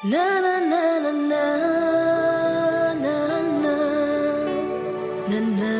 Na na na na na na na na na.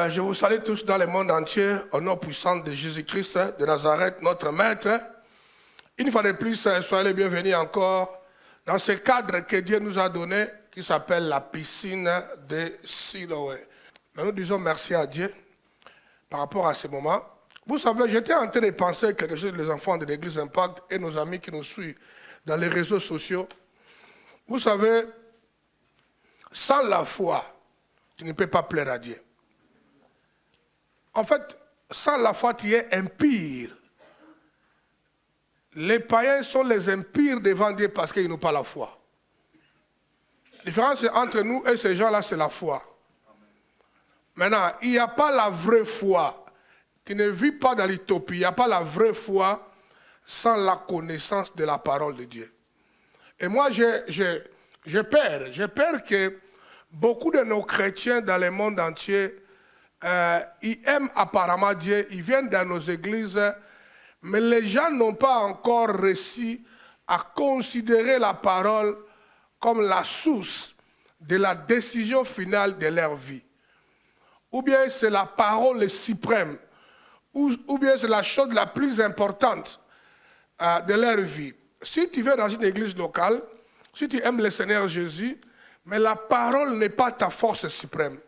Je vous salue tous dans le monde entier, au nom puissant de Jésus-Christ de Nazareth, notre Maître. Une fois de plus, soyez les bienvenus encore dans ce cadre que Dieu nous a donné, qui s'appelle la piscine de Siloé. Nous disons merci à Dieu par rapport à ce moment. Vous savez, j'étais en train de penser quelque chose des enfants de l'Église Impact et nos amis qui nous suivent dans les réseaux sociaux. Vous savez, sans la foi, tu ne peux pas plaire à Dieu. En fait, sans la foi, tu es impire. Les païens sont les impires devant Dieu parce qu'ils n'ont pas la foi. La différence entre nous et ces gens-là, c'est la foi. Maintenant, il n'y a pas la vraie foi. Tu ne vis pas dans l'utopie. Il n'y a pas la vraie foi sans la connaissance de la parole de Dieu. Et moi, j'ai peur que beaucoup de nos chrétiens dans le monde entier, ils aiment apparemment Dieu, ils viennent dans nos églises, mais les gens n'ont pas encore réussi à considérer la parole comme la source de la décision finale de leur vie. Ou bien c'est la parole suprême, ou bien c'est la chose la plus importante de leur vie. Si tu vas dans une église locale, si tu aimes le Seigneur Jésus, mais la parole n'est pas ta force suprême.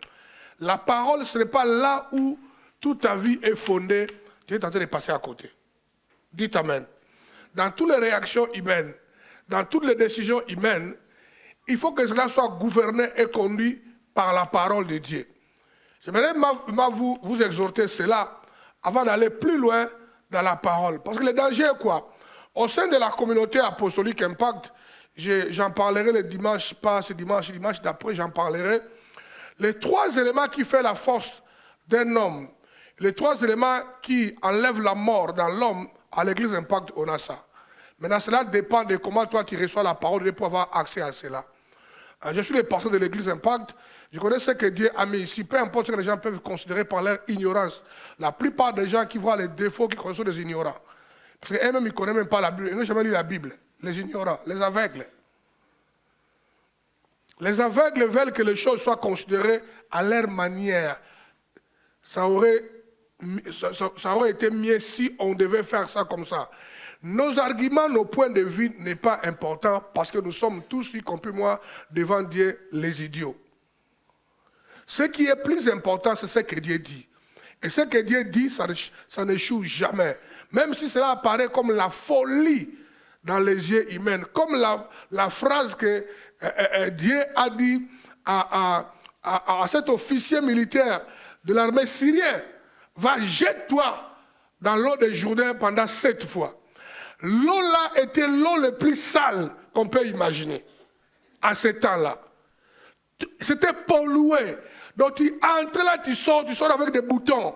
La parole, ce n'est pas là où toute ta vie est fondée, tu es en train de passer à côté. Dites Amen. Dans toutes les réactions humaines, dans toutes les décisions humaines, il faut que cela soit gouverné et conduit par la parole de Dieu. J'aimerais vous exhorter cela avant d'aller plus loin dans la parole. Parce que le danger est quoi? Au sein de la communauté apostolique Impact, j'en parlerai le dimanche, pas ce dimanche, dimanche d'après, j'en parlerai. Les 3 éléments qui font la force d'un homme, les 3 éléments qui enlèvent la mort dans l'homme, à l'église Impact, on a ça. Maintenant, cela dépend de comment toi tu reçois la parole de Dieu pour avoir accès à cela. Je suis le pasteur de l'église Impact. Je connais ce que Dieu a mis ici. Peu importe ce que les gens peuvent considérer par leur ignorance. La plupart des gens qui voient les défauts, qui connaissent des ignorants. Parce qu'eux-mêmes, ils ne connaissent même pas la Bible. Ils n'ont jamais lu la Bible. Les ignorants, les aveugles. Les aveugles veulent que les choses soient considérées à leur manière. Ça aurait été mieux si on devait faire ça comme ça. Nos arguments, nos points de vue n'est pas important parce que nous sommes tous, y compris moi, devant Dieu, les idiots. Ce qui est plus important, c'est ce que Dieu dit. Et ce que Dieu dit, ça n'échoue jamais. Même si cela apparaît comme la folie dans les yeux humains, comme la phrase que Dieu a dit à cet officier militaire de l'armée syrienne, va jette-toi dans l'eau de Jourdain pendant 7 fois. L'eau là était l'eau le plus sale qu'on peut imaginer à ce temps-là. C'était pollué. Donc tu entres là, tu sors avec des boutons,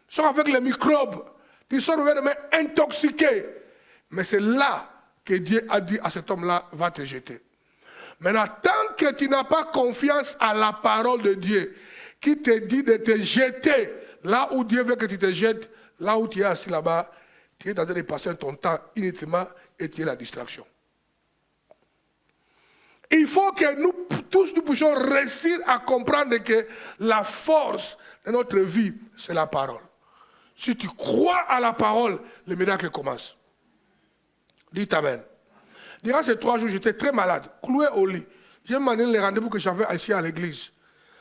tu sors avec les microbes, tu sors vraiment intoxiqué. Mais c'est là que Dieu a dit à cet homme-là, va te jeter. Maintenant, tant que tu n'as pas confiance à la parole de Dieu, qui te dit de te jeter, là où Dieu veut que tu te jettes, là où tu es assis là-bas, tu es en train de passer ton temps inutilement et tu es la distraction. Il faut que nous tous, nous puissions réussir à comprendre que la force de notre vie, c'est la parole. Si tu crois à la parole, le miracle commence. Dites Amen. Durant ces 3 jours, j'étais très malade, cloué au lit. J'ai demandé les rendez-vous que j'avais ici à l'église.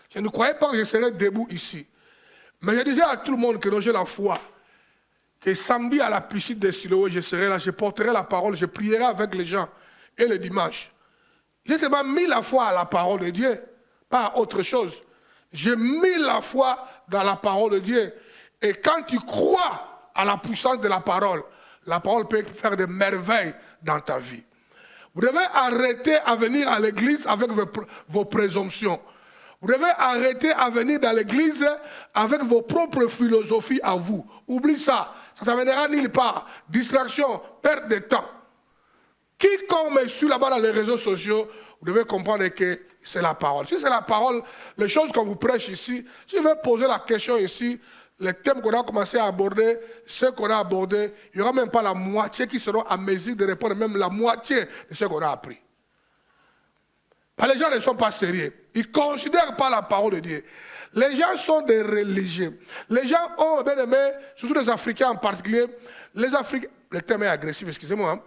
Je ne croyais pas que je serais debout ici. Mais je disais à tout le monde que j'ai la foi. Que samedi à la piscine de Siloé, je serai là, je porterai la parole, je prierai avec les gens. Et le dimanche. J'ai seulement mis la foi à la parole de Dieu, pas à autre chose. J'ai mis la foi dans la parole de Dieu. Et quand tu crois à la puissance de la parole peut faire des merveilles dans ta vie. Vous devez arrêter à venir à l'église avec vos présomptions. Vous devez arrêter à venir dans l'église avec vos propres philosophies à vous. Oublie ça. Ça ne t'amènera nulle part. Distraction, perte de temps. Quiconque me suit là-bas dans les réseaux sociaux, vous devez comprendre que c'est la parole. Si c'est la parole, les choses qu'on vous prêche ici, si je vais poser la question ici, les thèmes qu'on a commencé à aborder, ceux qu'on a abordés, il n'y aura même pas la moitié qui seront à mesure de répondre, même la moitié de ce qu'on a appris. Les gens ne sont pas sérieux. Ils ne considèrent pas la parole de Dieu. Les gens sont des religieux. Les gens ont bien aimé, surtout les Africains en particulier, les Africains, le terme est agressif, excusez-moi, hein.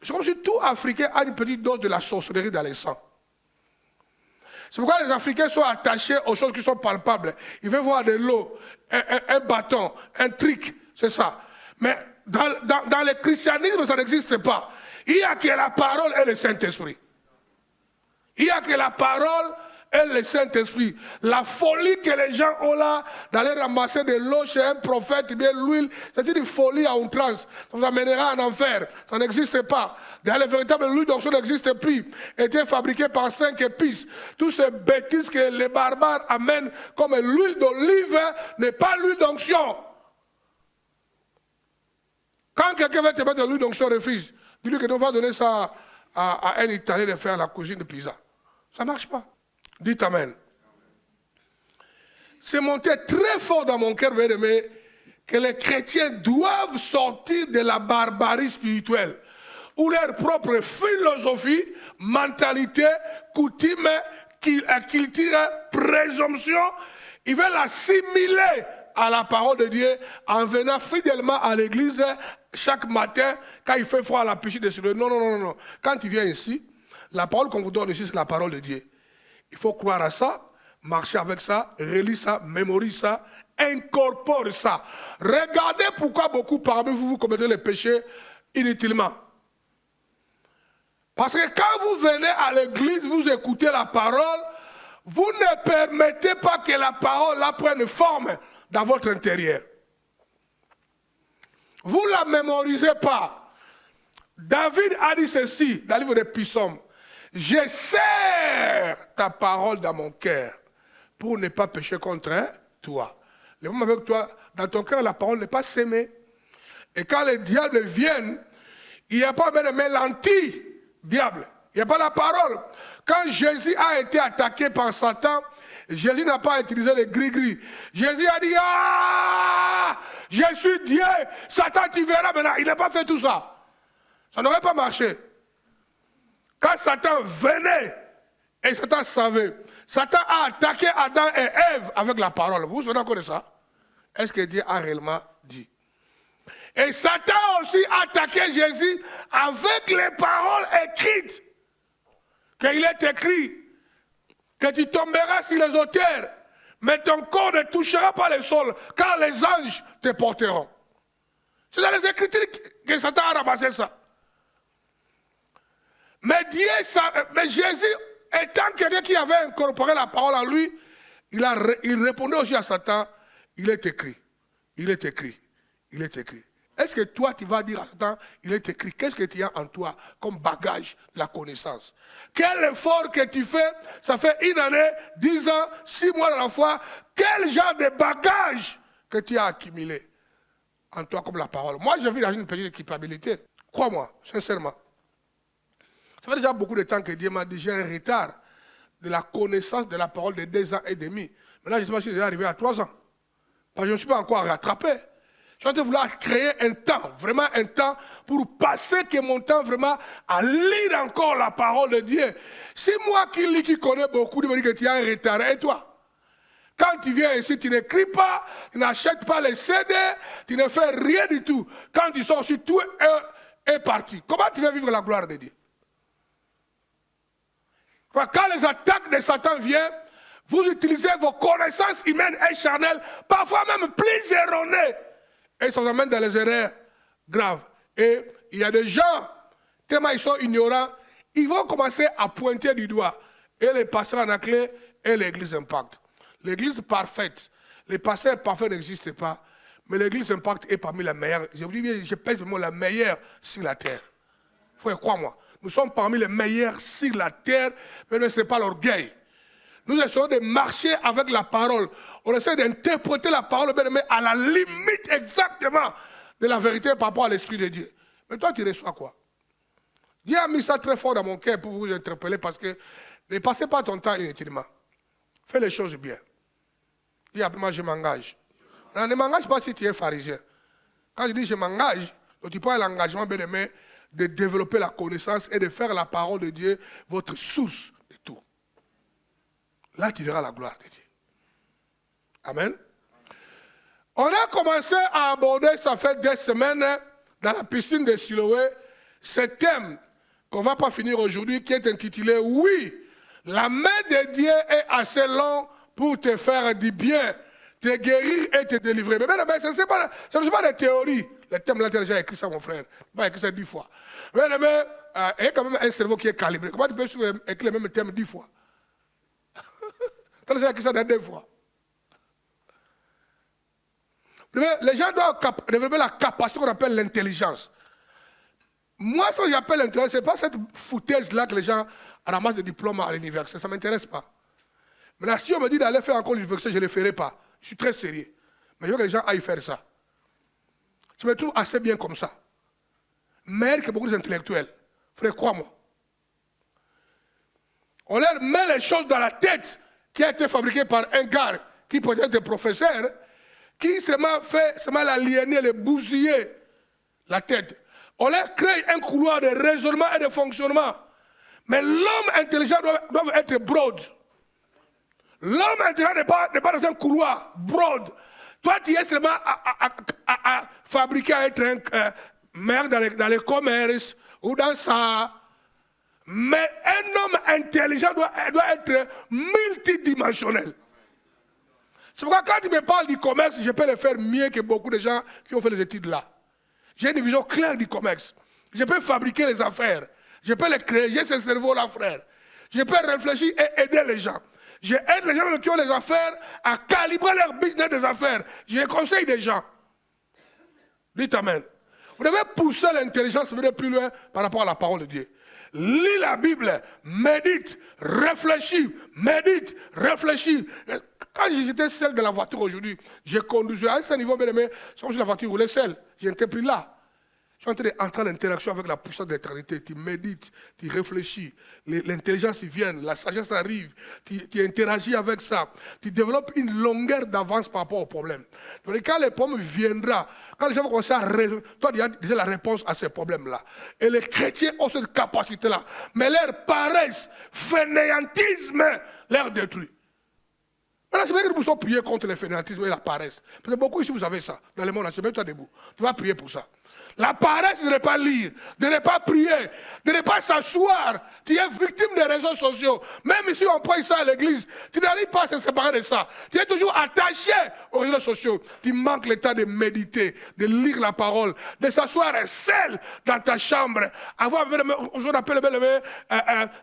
C'est comme si tout Africain a une petite dose de la sorcellerie dans les sangs. C'est pourquoi les Africains sont attachés aux choses qui sont palpables. Ils veulent voir de l'eau, un bâton, un trick, c'est ça. Mais dans le christianisme, ça n'existe pas. Il n'y a que la parole et le Saint-Esprit. Il n'y a que la parole et le Saint-Esprit. La folie que les gens ont là, d'aller ramasser de l'eau chez un prophète, bien l'huile, c'est une folie à outrance. Ça vous amènera en enfer. Ça n'existe pas. Dans les véritables l'huile d'onction n'existe plus. Était fabriquée par 5 épices. Toutes ces bêtises que les barbares amènent comme l'huile d'olive n'est pas l'huile d'onction. Quand Quand quelqu'un veut te mettre de l'huile d'onction, refuse. Dis-lui que tu vas donner ça à un Italien de faire la cuisine de pizza. Ça ne marche pas. Dites Amen. C'est monté très fort dans mon cœur, bien-aimé, que les chrétiens doivent sortir de la barbarie spirituelle, où leur propre philosophie, mentalité, coutume, culture, présomption, ils veulent assimiler à la parole de Dieu en venant fidèlement à l'église chaque matin quand il fait froid à la piscine de soleil. Non, non, non, non. Quand tu viens ici, la parole qu'on vous donne ici, c'est la parole de Dieu. Il faut croire à ça, marcher avec ça, relire ça, mémoriser ça, incorpore ça. Regardez pourquoi beaucoup parmi vous commettez les péchés inutilement. Parce que quand vous venez à l'église, vous écoutez la parole, vous ne permettez pas que la parole la prenne forme dans votre intérieur. Vous ne la mémorisez pas. David a dit ceci dans le livre des Psaumes. Je serre ta parole dans mon cœur pour ne pas pécher contre toi. Le moment avec toi, dans ton cœur, la parole n'est pas sémée. Et quand les diables viennent, il n'y a pas même l'anti-diable. Il n'y a pas la parole. Quand Jésus a été attaqué par Satan, Jésus n'a pas utilisé les gris-gris. Jésus a dit, ah, je suis Dieu. Satan, tu verras maintenant. Il n'a pas fait tout ça. Ça n'aurait pas marché. Quand Satan venait, et Satan savait, Satan a attaqué Adam et Ève avec la parole. Vous vous souvenez encore de ça? Est-ce que Dieu a réellement dit? Et Satan a aussi attaqué Jésus avec les paroles écrites. Qu'il est écrit que tu tomberas sur les auteurs, mais ton corps ne touchera pas le sol, car les anges te porteront. C'est dans les Écritures que Satan a ramassé ça. Mais Jésus, étant quelqu'un qui avait incorporé la parole en lui, il répondait aussi à Satan, il est écrit, il est écrit, il est écrit. Est-ce que toi, tu vas dire à Satan, il est écrit, qu'est-ce que tu as en toi comme bagage de la connaissance? Quel effort que tu fais, ça fait 1 année, 10 ans, 6 mois à la fois, quel genre de bagage que tu as accumulé en toi comme la parole? Moi, je vis dans une petite équipabilité. Crois-moi, sincèrement. Ça fait déjà beaucoup de temps que Dieu m'a dit, j'ai un retard de la connaissance de la parole de 2 ans et demi. Maintenant, je ne sais pas si je vais arriver à 3 ans. Parce que je ne suis pas encore rattrapé. Je suis en train de vouloir créer un temps, vraiment un temps, pour passer que mon temps vraiment à lire encore la parole de Dieu. C'est moi qui lis, qui connais beaucoup, de me dire que tu as un retard. Et toi? Quand tu viens ici, tu n'écris pas, tu n'achètes pas les CD, tu ne fais rien du tout. Quand tu sors sur tout est parti. Comment tu vas vivre la gloire de Dieu? Quand les attaques de Satan viennent, vous utilisez vos connaissances humaines et charnelles, parfois même plus erronées. Et ça vous amène dans les erreurs graves. Et il y a des gens, tellement ils sont ignorants, ils vont commencer à pointer du doigt. Et les pasteurs en clé et l'église Impact. L'église parfaite, les pasteurs parfaits n'existent pas, mais l'église Impact est parmi les meilleures. Je vous dis bien, je pèse le mot la meilleure sur la terre. Frère, crois-moi, nous sommes parmi les meilleurs sur la terre, mais ce n'est pas l'orgueil. Nous essayons de marcher avec la parole. On essaie d'interpréter la parole, mais à la limite exactement de la vérité par rapport à l'Esprit de Dieu. Mais toi, tu reçois quoi? Dieu a mis ça très fort dans mon cœur pour vous interpeller parce que ne passez pas ton temps inutilement. Fais les choses bien. Dis après moi, je m'engage. Ne m'engage pas si tu es pharisien. Quand je dis je m'engage, tu prends l'engagement, bien aimé, de développer la connaissance et de faire la parole de Dieu votre source de tout. Là, tu verras la gloire de Dieu. Amen. On a commencé à aborder, ça fait 2 semaines, dans la piscine de Siloé, ce thème qu'on ne va pas finir aujourd'hui, qui est intitulé « Oui, la main de Dieu est assez longue pour te faire du bien, te guérir et te délivrer. » Mais ce ne sont pas des théories. Le thème là, tu as déjà écrit ça, mon frère. Tu n'as pas écrit ça 10 fois. Mais il y a quand même un cerveau qui est calibré. Comment tu peux écrire le même thème 10 fois? Tu as déjà écrit ça 2 fois. Les gens doivent développer la capacité qu'on appelle l'intelligence. Moi, ce que j'appelle l'intelligence, ce n'est pas cette foutaise-là que les gens ramassent des diplômes à l'université. Ça ne m'intéresse pas. Maintenant, si on me dit d'aller faire encore l'université, je ne le ferai pas. Je suis très sérieux. Mais je veux que les gens aillent faire ça. Je me trouve assez bien comme ça. meilleurs que beaucoup d'intellectuels. Frère, crois-moi. On leur met les choses dans la tête qui a été fabriquée par un gars qui peut être professeur, qui se met à aliéner, les bousiller la tête. On leur crée un couloir de raisonnement et de fonctionnement. Mais l'homme intelligent doit être broad. L'homme intelligent n'est pas dans un couloir broad. Toi, tu es seulement à fabriquer, à être un maire dans les commerces ou dans ça. Mais un homme intelligent doit être multidimensionnel. C'est pourquoi quand tu me parles du commerce, je peux le faire mieux que beaucoup de gens qui ont fait les études là. J'ai une vision claire du commerce. Je peux fabriquer les affaires. Je peux les créer. J'ai ce cerveau-là, frère. Je peux réfléchir et aider les gens. J'aide les gens qui ont les affaires à calibrer leur business des affaires. Je conseille des gens. Dites amen. Vous devez pousser l'intelligence plus loin par rapport à la parole de Dieu. Lis la Bible, médite, réfléchis, médite, réfléchis. Quand j'étais seul dans la voiture aujourd'hui, j'ai conduit à un niveau bien aimé, sur la voiture roulait seul. J'étais pris là. Je suis en train d'interaction avec la puissance de l'éternité. Tu médites, tu réfléchis, l'intelligence vient, la sagesse arrive, tu interagis avec ça. Tu développes une longueur d'avance par rapport au problème. Donc quand le problème viendra, quand les gens vont commencer à raisonner, toi tu as déjà la réponse à ces problèmes-là. Et les chrétiens ont cette capacité-là. Mais leur paresse, fainéantisme, leur détruit. Maintenant, c'est vrai que nous pouvons prier contre le fainéantisme et la paresse. Parce que beaucoup ici, vous avez ça. Dans le monde, c'est même toi debout. Tu vas prier pour ça. La paresse de ne pas lire, de ne pas prier, de ne pas s'asseoir. Tu es victime des réseaux sociaux. Même si on prie ça à l'église, tu n'arrives pas à se séparer de ça. Tu es toujours attaché aux réseaux sociaux. Tu manques le temps de méditer, de lire la parole, de s'asseoir seul dans ta chambre. Avoir, on appelle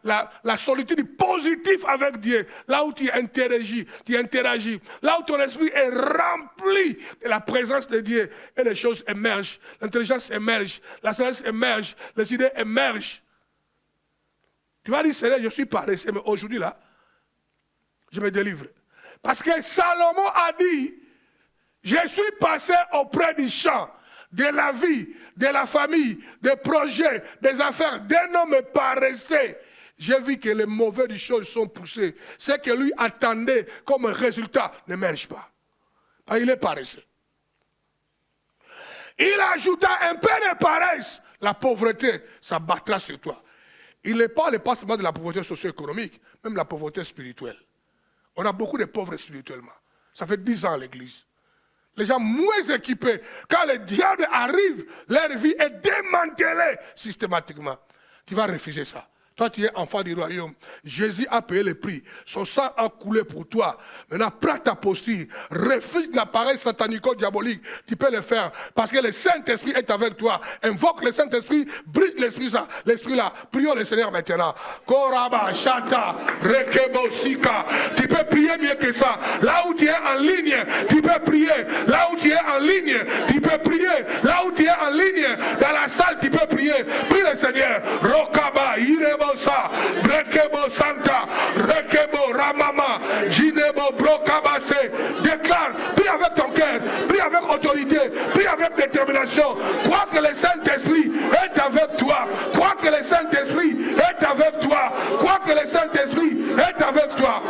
la solitude positive avec Dieu. Là où tu interagis. Là où ton esprit est rempli de la présence de Dieu. Et les choses émergent. L'intelligence émerge, la sagesse émerge, les idées émergent. Tu vas dire, Seigneur, je suis paresseux, mais aujourd'hui là, je me délivre. Parce que Salomon a dit, je suis passé auprès du champ, de la vie, de la famille, des projets, des affaires d'un homme paresseux. J'ai vu que les mauvaises choses sont poussées. Ce que lui attendait comme résultat n'émerge pas. Parce qu'il est paresseux. Il ajouta un peu de paresse. La pauvreté, ça battra sur toi. Il ne parle pas seulement de la pauvreté socio-économique, même la pauvreté spirituelle. On a beaucoup de pauvres spirituellement. Ça fait 10 ans à l'église. Les gens moins équipés, quand le diable arrive, leur vie est démantelée systématiquement. Tu vas refuser ça. Toi, tu es enfant du royaume. Jésus a payé le prix. Son sang a coulé pour toi. Maintenant, prends ta posture. Refuse l'appareil satanico-diabolique. Tu peux le faire. Parce que le Saint-Esprit est avec toi. Invoque le Saint-Esprit. Brise l'Esprit là. Prions le Seigneur maintenant. Koraba, Shata, Rekebo, Sika. Tu peux prier mieux que ça. Là où tu es en ligne, tu peux prier. Là où tu es en ligne, tu peux prier. Là où tu es en ligne, dans la salle, tu peux prier. Prie le Seigneur. Rokaba, Irebo, Brekebo Santa, Rekebo Ramama, Jinebo Brokabase. Déclare, prie avec ton cœur, prie avec autorité, prie avec détermination. Crois que le Saint-Esprit est avec toi. Crois que le Saint-Esprit est avec toi. Crois que le Saint-Esprit est avec toi.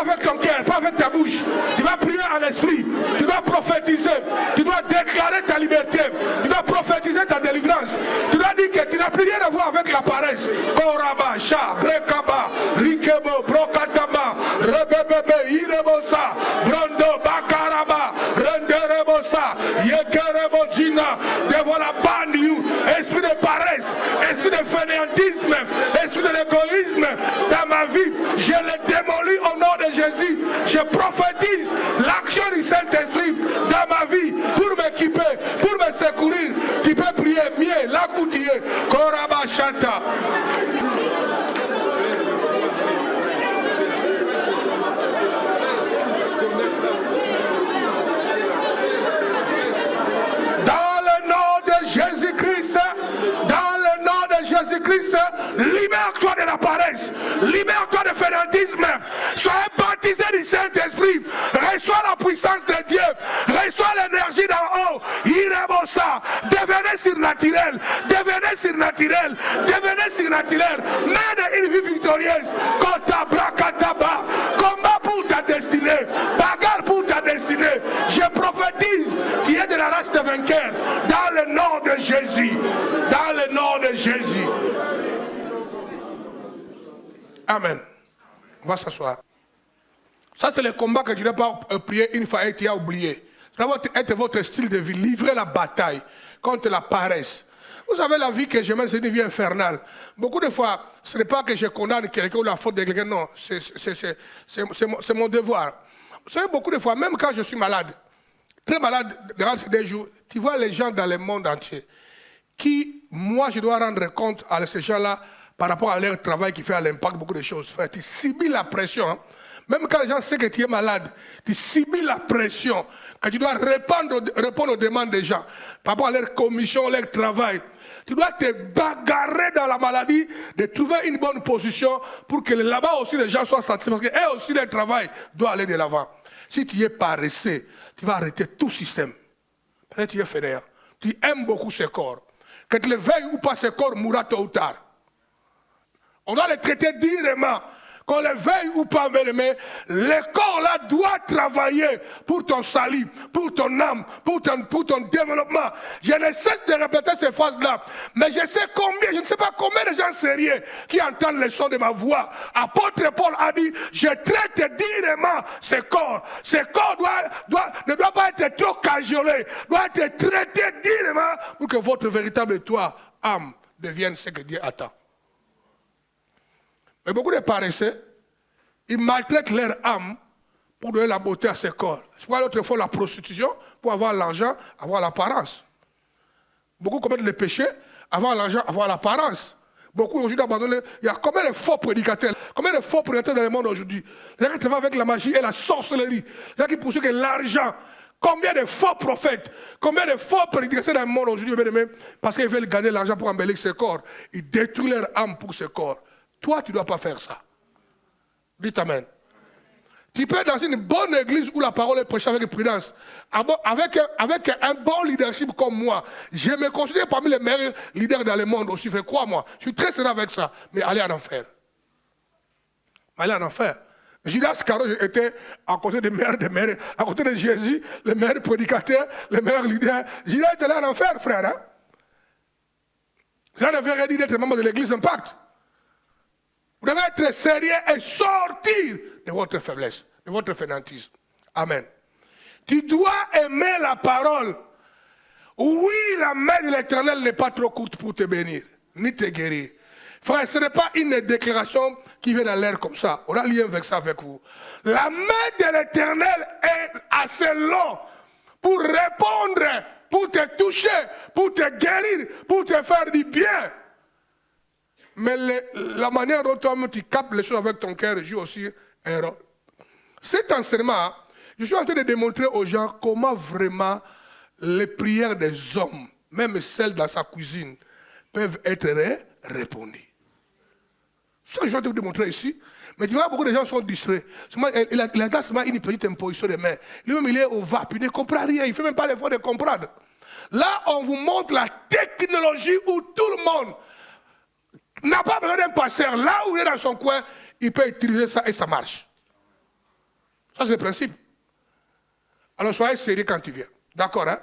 avec ton cœur, pas avec ta bouche. Tu vas prier en esprit. Tu dois prophétiser. Tu dois déclarer ta liberté. Tu dois prophétiser ta délivrance. Tu dois dire que tu n'as plus rien à voir avec la paresse. Koraba, Sha, Brekaba, Rikebo, Brokatama, Rebebebe, Irebosa, Brondo, Bakaraba, Renderebosa, Yekerebo, Gina, devant la bande, esprit de paresse, esprit de fainéantisme, esprit de l'égoïsme dans ma vie, je le démolis au nom de Jésus. Je prophétise l'action du Saint-Esprit dans ma vie pour m'équiper, pour me secourir. Tu peux prier mieux là où tu es. Koraba Shanta. Jésus-Christ, dans le nom de Jésus-Christ, libère-toi de la paresse, libère-toi de fainéantisme, sois baptisé du Saint-Esprit, reçois la puissance de Dieu, reçois l'énergie d'en haut, Irebosa, devenez surnaturel, devenez surnaturel, devenez surnaturel, mène une vie victorieuse, Kota Brakataba, combat pour ta destinée, bagarre pour ta destinée, je prophétise, tu es de la race de vainqueurs, dans le nom de Jésus, dans le nom de Jésus. Amen. On va s'asseoir. Ça, c'est le combat que tu ne dois pas prier une fois et tu as oublié. Ça doit être votre style de vie. Livrer la bataille contre la paresse. Vous savez, la vie que je mène, c'est une vie infernale. Beaucoup de fois, ce n'est pas que je condamne quelqu'un ou la faute de quelqu'un. Non, c'est mon devoir. Vous savez, beaucoup de fois, même quand je suis malade, très malade, durant ces 2 jours, tu vois les gens dans le monde entier qui, moi, je dois rendre compte à ces gens-là par rapport à leur travail qui fait à l'impact beaucoup de choses. Frère, tu subis la pression. Hein? Même quand les gens savent que tu es malade, tu subis la pression. Quand tu dois répondre aux demandes des gens par rapport à leur commission, leur travail. Tu dois te bagarrer dans la maladie, de trouver une bonne position pour que là-bas aussi les gens soient satisfaits. Parce qu'eux aussi, leur travail doit aller de l'avant. Si tu es paresseux, tu vas arrêter tout système. Peut-être que tu es fainéant. Tu aimes beaucoup ce corps. Que tu le veuilles ou pas, ce corps mourra tôt ou tard. On doit le traiter dignement. Qu'on le veuille ou pas, mais le corps-là doit travailler pour ton salut, pour ton âme, pour ton développement. Je ne cesse de répéter ces phrases-là. Mais je sais combien, je ne sais pas combien de gens sérieux qui entendent le son de ma voix. Apôtre Paul a dit, je traite dignement ce corps. Ce corps ne doit pas être trop cajolé, doit être traité dignement pour que votre véritable toi, âme, devienne ce que Dieu attend. Mais beaucoup de paresseux, ils maltraitent leur âme pour donner la beauté à ce corps. C'est pourquoi l'autre fois la prostitution, pour avoir l'argent, avoir l'apparence. Beaucoup commettent le péché, avoir l'argent, avoir l'apparence. Beaucoup aujourd'hui abandonnent. Il y a combien de faux prédicateurs, combien de faux prédicateurs dans le monde aujourd'hui? Les gens qui travaillent avec la magie et la sorcellerie. Les gens qui poursuivent que l'argent. Combien de faux prophètes, combien de faux prédicateurs dans le monde aujourd'hui, parce qu'ils veulent gagner l'argent pour embellir ce corps. Ils détruisent leur âme pour ce corps. Toi, tu ne dois pas faire ça. Dites Amen. Tu peux être dans une bonne église où la parole est prêchée avec prudence, avec un bon leadership comme moi. Je me considère parmi les meilleurs leaders dans le monde aussi. Crois-moi, je suis très sérieux avec ça. Mais allez en enfer. Allez en enfer. Judas Iscariot était à côté des meilleurs, à côté de Jésus, les meilleurs prédicateurs, les meilleurs leaders. Judas était là en enfer, frère. Hein? Ça ne veut rien dire d'être membre de l'église Impact. Vous devez être sérieux et sortir de votre faiblesse, de votre fainéantisme. Amen. Tu dois aimer la parole. Oui, la main de l'Éternel n'est pas trop courte pour te bénir, ni te guérir. Frère, ce n'est pas une déclaration qui vient dans l'air comme ça. On a lien avec ça avec vous. La main de l'Éternel est assez longue pour répondre, pour te toucher, pour te guérir, pour te faire du bien. Mais la manière dont toi-même tu captes les choses avec ton cœur joue aussi un rôle. Cet enseignement, je suis en train de démontrer aux gens comment vraiment les prières des hommes, même celles dans sa cuisine, peuvent être répondues. Ça, je vais te démontrer ici. Mais tu vois, beaucoup de gens sont distraits. Il a seulement une petite imposition de main. Lui-même, il est au VAP, il ne comprend rien, il ne fait même pas l'effort de comprendre. Là, on vous montre la technologie où tout le monde n'a pas besoin d'un pasteur. Là où il est dans son coin, il peut utiliser ça et ça marche. Ça, c'est le principe. Alors, soyez sérieux quand tu viens. D'accord, hein?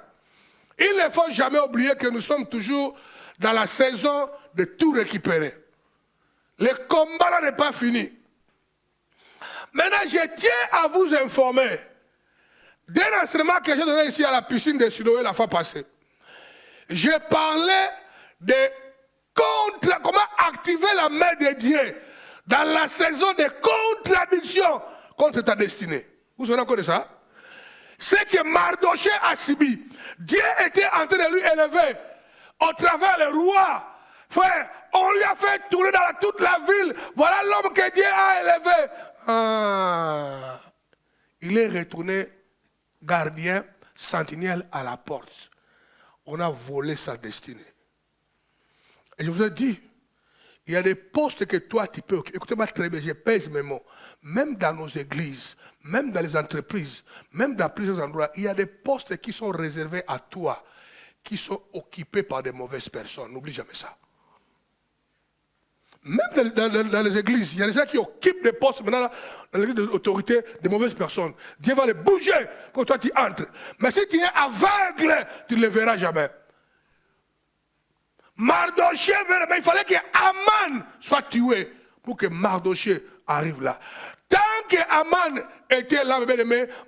Il ne faut jamais oublier que nous sommes toujours dans la saison de tout récupérer. Le combat là n'est pas fini. Maintenant, je tiens à vous informer d'un enseignement que j'ai donné ici à la piscine de Siloé la fois passée. Je parlais de comment activer la main de Dieu dans la saison de contradiction contre ta destinée. Vous vous souvenez encore de ça? C'est que Mardoché a subi. Dieu était en train de lui élever au travers le roi. Frère, on lui a fait tourner dans toute la ville. Voilà l'homme que Dieu a élevé. Ah, il est retourné gardien, sentinelle à la porte. On a volé sa destinée. Et je vous ai dit, il y a des postes que toi tu peux occuper. Écoutez-moi très bien, je pèse mes mots. Même dans nos églises, même dans les entreprises, même dans plusieurs endroits, il y a des postes qui sont réservés à toi, qui sont occupés par des mauvaises personnes. N'oublie jamais ça. Même dans les églises, il y a des gens qui occupent des postes maintenant dans l'église d'autorité de mauvaises personnes. Dieu va les bouger quand toi tu entres. Mais si tu es aveugle, tu ne le verras jamais. Mardoché, mais il fallait que Aman soit tué pour que Mardoché arrive là. Tant que Aman était là,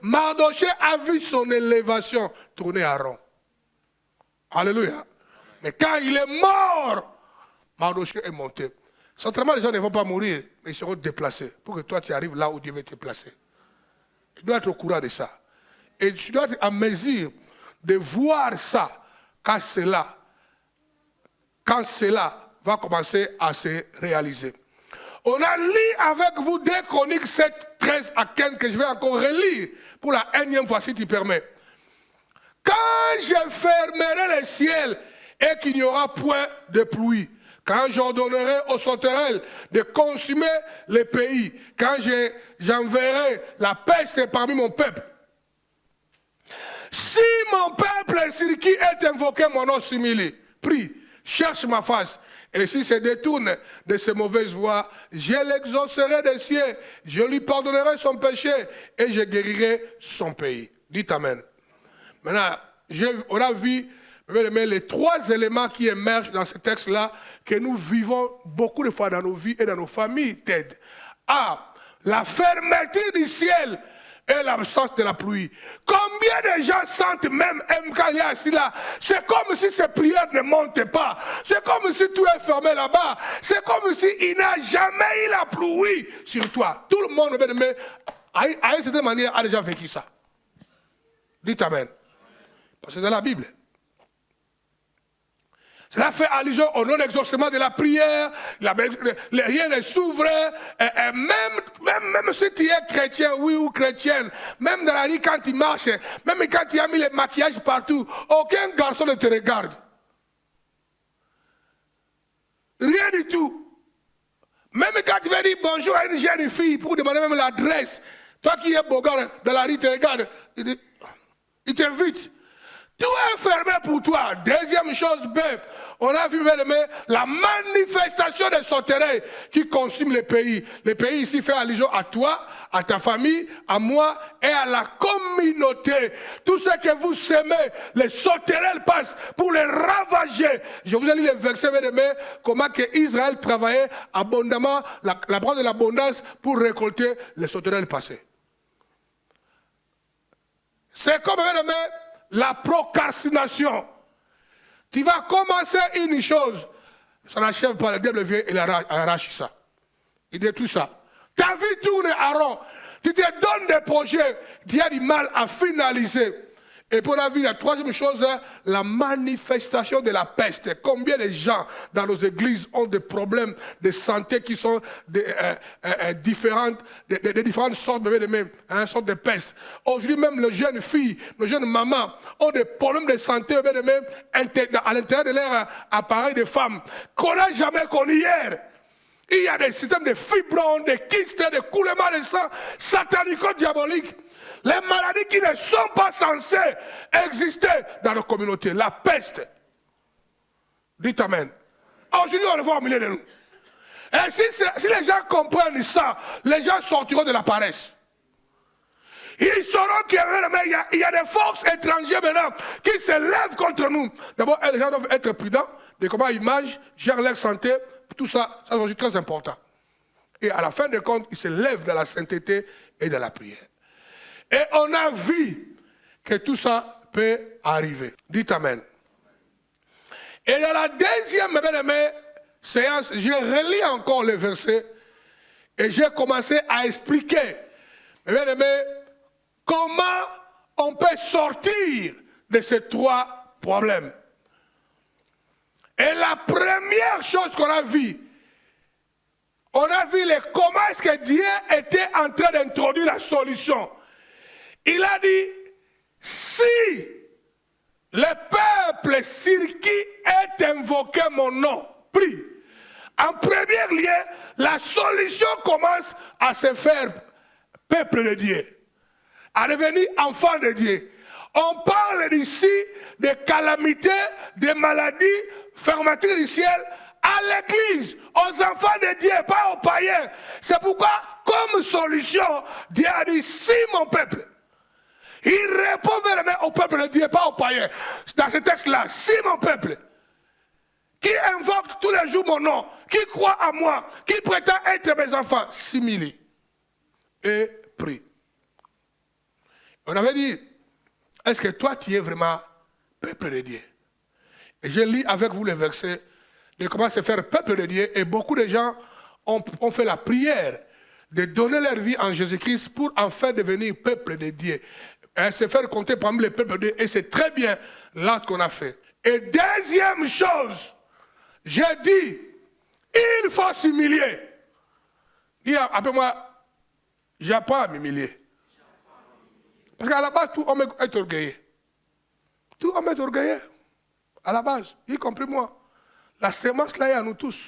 Mardoché a vu son élévation tourner à rond. Alléluia. Mais quand il est mort, Mardoché est monté. Certainement, les gens ne vont pas mourir, mais ils seront déplacés pour que toi tu arrives là où Dieu veut te placer. Tu dois être au courant de ça. Et tu dois être en mesure de voir ça quand cela va commencer à se réaliser. On a lu avec vous 2 Chroniques 7, 13 à 15 que je vais encore relire pour la énième fois si tu permets. Quand je fermerai le ciel et qu'il n'y aura point de pluie, quand j'ordonnerai aux sauterelles de consumer les pays, quand j'enverrai la peste parmi mon peuple, si mon peuple sur qui est invoqué mon nom s'humilie, prie, cherche ma face, et s'il se détourne de ses mauvaises voies, je l'exaucerai des cieux, je lui pardonnerai son péché et je guérirai son pays. Dites Amen. Maintenant, on a vu les 3 éléments qui émergent dans ce texte-là que nous vivons beaucoup de fois dans nos vies et dans nos familles, Ted. A, la fermeture du ciel et l'absence de la pluie. Combien de gens sentent même quand il est assis là, c'est comme si ces prières ne montaient pas. C'est comme si tout est fermé là-bas. C'est comme s'il n'a jamais eu la pluie sur toi. Tout le monde, à une certaine manière, a déjà vécu ça. Dites Amen. Parce que c'est dans la Bible. Cela fait allusion au non-exaucement de la prière, rien ne s'ouvre, même si tu es chrétien, oui, ou chrétienne, même dans la rue quand tu marches, même quand tu as mis le maquillage partout, aucun garçon ne te regarde. Rien du tout. Même quand tu vas dire bonjour à une jeune fille pour demander même l'adresse, toi qui es beau gars dans la rue, il te regarde, il t'invite. Tout est fermé pour toi. Deuxième chose, B, on a vu la manifestation des sauterelles qui consument les pays. Les pays ici fait allusion à toi, à ta famille, à moi et à la communauté. Tout ce que vous semez, les sauterelles passent pour les ravager. Je vous ai lu les versets, comment que Israël travaillait abondamment, la branche de l'abondance pour récolter les sauterelles passées. C'est comme la procrastination. Tu vas commencer une chose, ça n'achève pas, le diable vient et arrache ça. Il détruit ça. Ta vie tourne à rond. Tu te donnes des projets, tu as du mal à finaliser. Et pour la vie, la troisième chose, la manifestation de la peste. Combien de gens dans nos églises ont des problèmes de santé qui sont différentes, de différentes sortes sortes de peste. Aujourd'hui même, les jeunes filles, les jeunes mamans ont des problèmes de santé à l'intérieur de leur appareil de femme qu'on n'a jamais connu hier. Il y a des systèmes de fibromes, de kystes, de coulements de sang satanico-diaboliques. Les maladies qui ne sont pas censées exister dans nos communautés. La peste. Dites Amen. Aujourd'hui, on le voit au milieu de nous. Et si les gens comprennent ça, les gens sortiront de la paresse. Ils sauront qu'il y a des forces étrangères maintenant qui se lèvent contre nous. D'abord, les gens doivent être prudents de comment ils mangent, gèrent leur santé. Tout ça, c'est aussi très important. Et à la fin de compte, ils se lèvent dans la sainteté et dans la prière. Et on a vu que tout ça peut arriver. Dites Amen. Et dans la deuxième séance, j'ai relis encore les versets et j'ai commencé à expliquer, comment on peut sortir de ces trois problèmes. Et la première chose qu'on a vue, on a vu comment est-ce que Dieu était en train d'introduire la solution. Il a dit, si le peuple sur qui est invoqué mon nom prie, en premier lieu, la solution commence à se faire peuple de Dieu, à devenir enfant de Dieu. On parle ici de calamités, de maladies, fermeture du ciel, à l'église, aux enfants de Dieu, pas aux païens. C'est pourquoi, comme solution, Dieu a dit, si mon peuple, il répond au peuple de Dieu, pas aux païens. Dans ce texte-là, si mon peuple, qui invoque tous les jours mon nom, qui croit à moi, qui prétend être mes enfants, s'humilie et prie. On avait dit, est-ce que toi tu es vraiment peuple de Dieu? Et je lis avec vous les versets de comment se faire peuple de Dieu. Et beaucoup de gens ont fait la prière de donner leur vie en Jésus-Christ pour enfin devenir peuple de Dieu. Et se faire compter parmi les peuples de Dieu. Et c'est très bien là qu'on a fait. Et deuxième chose, j'ai dit, il faut s'humilier. Dis après moi, j'apprends à m'humilier. Parce qu'à la base, tout homme est orgueilleux. Tout homme est orgueilleux. À la base, y compris moi. La sémence là est à nous tous.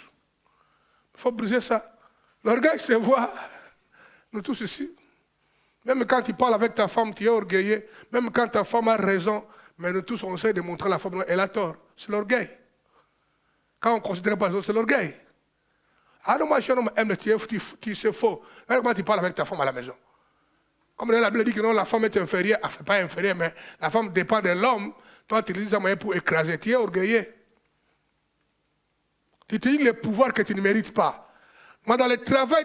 Il faut briser ça. L'orgueil se voit, nous tous ici. Même quand tu parles avec ta femme, tu es orgueilleux. Même quand ta femme a raison, mais nous tous, on essaie de montrer la femme, elle a tort. C'est l'orgueil. Quand on ne considère pas ça, c'est l'orgueil. Ah non, moi, je suis un homme, c'est faux. Comment tu parles avec ta femme à la maison? Comme la Bible dit que non, la femme est inférieure, enfin pas inférieure, mais la femme dépend de l'homme. Toi, tu utilises un moyen pour écraser. Tu es orgueilleux. Tu utilises le pouvoir que tu ne mérites pas. Moi, dans le travail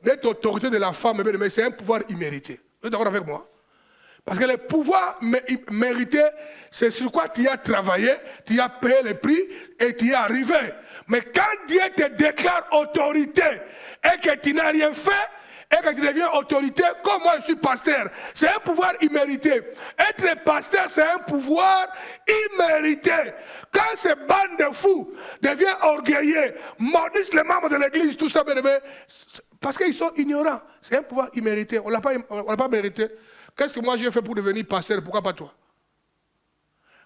d'être autorité de la femme, c'est un pouvoir immérité. Vous êtes d'accord avec moi? Parce que le pouvoir mérité, c'est sur quoi tu as travaillé, tu as payé le prix et tu es arrivé. Mais quand Dieu te déclare autorité et que tu n'as rien fait, et que tu deviens autorité, comme moi je suis pasteur, c'est un pouvoir immérité. Être pasteur, c'est un pouvoir immérité. Quand ces bandes de fous deviennent orgueilleux, maudissent les membres de l'église, tout ça, parce qu'ils sont ignorants, c'est un pouvoir immérité. On ne l'a pas mérité. Qu'est-ce que moi j'ai fait pour devenir pasteur? Pourquoi pas toi?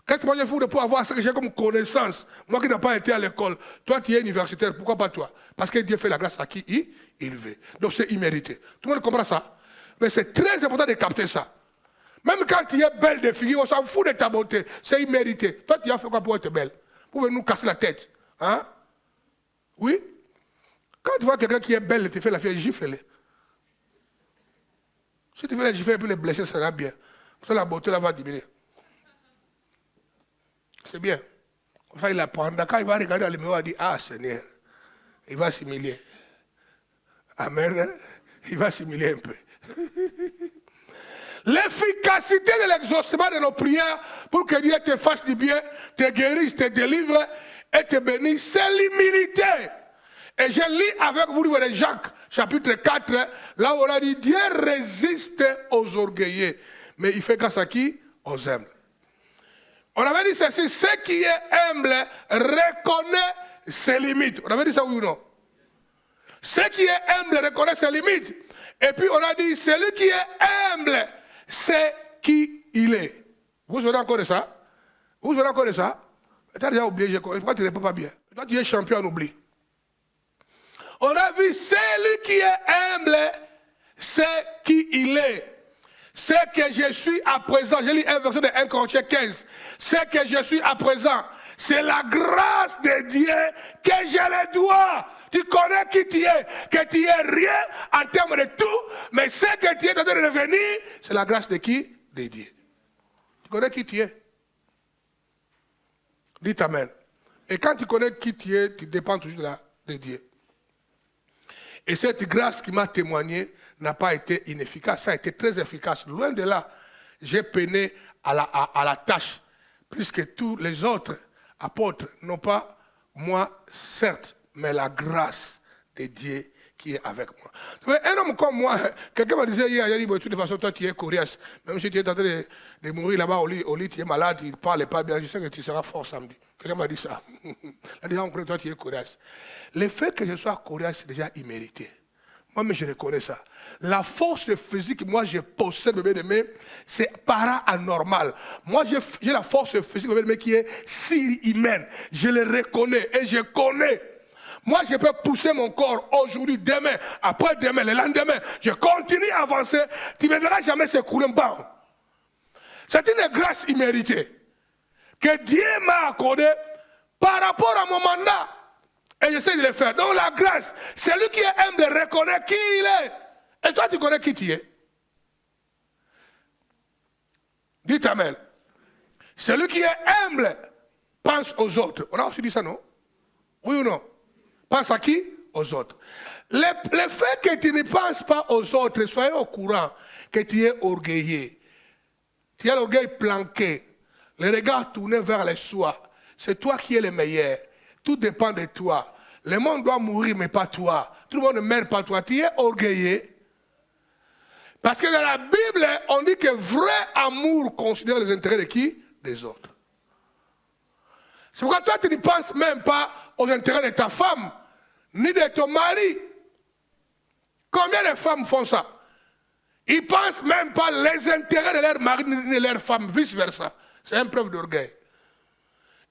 Qu'est-ce que moi j'ai fait pour avoir ce que j'ai comme connaissance? Moi qui n'ai pas été à l'école, toi tu es universitaire, pourquoi pas toi? Parce que Dieu fait la grâce à qui il veut. Donc c'est immérité. Tout le monde comprend ça? Mais c'est très important de capter ça. Même quand tu es belle de figure, on s'en fout de ta beauté. C'est immérité. Toi tu as fait quoi pour être belle? Pour venir nous casser la tête. Hein? Oui? Quand tu vois quelqu'un qui est belle, tu fais la fille, gifle-les. Si tu fais la gifler et puis les blesser, ça sera bien. Parce que la beauté là va diminuer. C'est bien. Comme ça, il apprend. Quand il va regarder dans le miroir, il dit, ah Seigneur, il va s'humilier. Amen. Il va s'humilier un peu. L'efficacité de l'exaucement de nos prières pour que Dieu te fasse du bien, te guérisse, te délivre et te bénisse, c'est l'humilité. Et je lis avec vous le livre de Jacques, chapitre 4, là où on a dit, Dieu résiste aux orgueilleux, mais il fait grâce à qui? Aux humbles. On avait dit ceci, ce qui est humble reconnaît ses limites. On avait dit ça oui ou non? Ce qui est humble reconnaît ses limites. Et puis on a dit, celui qui est humble, c'est qui il est. Vous vous souvenez encore de ça? Vous vous souvenez encore de ça? Tu as déjà oublié, pourquoi tu ne réponds pas bien? Toi tu es champion en oubli. On a vu celui qui est humble, c'est qui il est. Ce que je suis à présent, je lis un verset de 1 Corinthiens 15. Ce que je suis à présent, c'est la grâce de Dieu que je le dois. Tu connais qui tu es, que tu es rien en termes de tout, mais ce que tu es en train de revenir, c'est la grâce de qui? De Dieu. Tu connais qui tu es? Dites Amen. Et quand tu connais qui tu es, tu dépends toujours de Dieu. Et cette grâce qui m'a témoigné n'a pas été inefficace, ça a été très efficace. Loin de là, j'ai peiné à la tâche, puisque tous les autres apôtres n'ont pas, moi, certes, mais la grâce de Dieu qui est avec moi. Un homme comme moi, quelqu'un me disait hier, il a dit, de toute façon, toi, tu es coriace. Même si tu es en train de mourir là-bas au lit, tu es malade, tu ne parles pas bien, je sais que tu seras fort samedi. Quelqu'un m'a dit ça. Il a dit, toi, tu es coriace. Le fait que je sois coriace, c'est déjà immérité. Moi, mais je reconnais ça. La force physique que moi, je possède, bébé de mes, c'est para-anormal. Moi, j'ai la force physique, bébé de mes, qui est surhumaine. Je le reconnais et je connais. Moi, je peux pousser mon corps aujourd'hui, demain, après-demain, le lendemain. Je continue à avancer. Tu ne me verras jamais s'écrouler. C'est une grâce imméritée que Dieu m'a accordée par rapport à mon mandat. Et j'essaie de le faire. Donc la grâce, celui qui est humble reconnaît qui il est. Et toi, tu connais qui tu es. Dites Amen. Celui qui est humble pense aux autres. On a aussi dit ça, non? Oui ou non? Pense à qui? Aux autres. Le fait que tu ne penses pas aux autres, soyez au courant que tu es orgueilleux. Tu as l'orgueil planqué, le regard tourné vers les soi. C'est toi qui es le meilleur. Tout dépend de toi. Le monde doit mourir, mais pas toi. Tout le monde ne meurt pas toi. Tu es orgueilleux. Parce que dans la Bible, on dit que vrai amour considère les intérêts de qui? Des autres. C'est pourquoi toi, tu ne penses même pas aux intérêts de ta femme, ni de ton mari. Combien de femmes font ça? Ils ne pensent même pas les intérêts de leur mari ni de leur femme, vice-versa. C'est une preuve d'orgueil.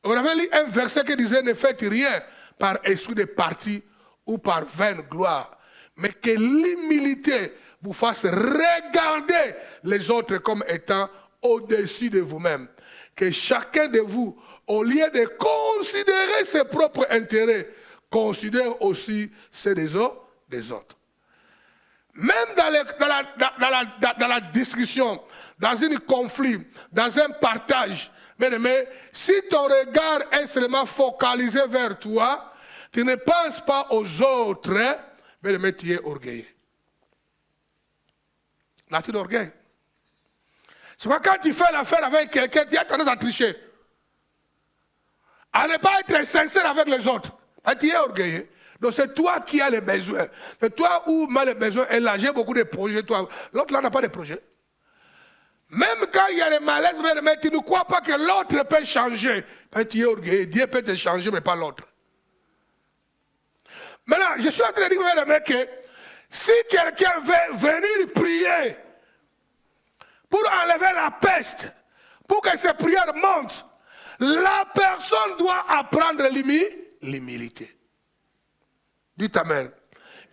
On avait lu un verset qui disait « Ne faites rien par esprit de parti ou par vaine gloire, mais que l'humilité vous fasse regarder les autres comme étant au-dessus de vous-même. Que chacun de vous, au lieu de considérer ses propres intérêts, considère aussi ceux des autres. » Même dans la discussion, dans un conflit, dans un partage, mais si ton regard est seulement focalisé vers toi, tu ne penses pas aux autres, mais tu es orgueilleux. Nature d'orgueil. C'est pourquoi quand tu fais l'affaire avec quelqu'un, tu as tendance à tricher. À ne pas être sincère avec les autres. Tu es orgueilleux. Donc c'est toi qui as les besoins. C'est toi où moi les besoins est là. J'ai beaucoup de projets. L'autre là n'a pas de projet. Même quand il y a des malaises, mais tu ne crois pas que l'autre peut changer. Tu es orgueilleux. Dieu peut te changer, mais pas l'autre. Maintenant, je suis en train de dire que si quelqu'un veut venir prier pour enlever la peste, pour que ses prières montent, la personne doit apprendre l'humilité. Dites Amen.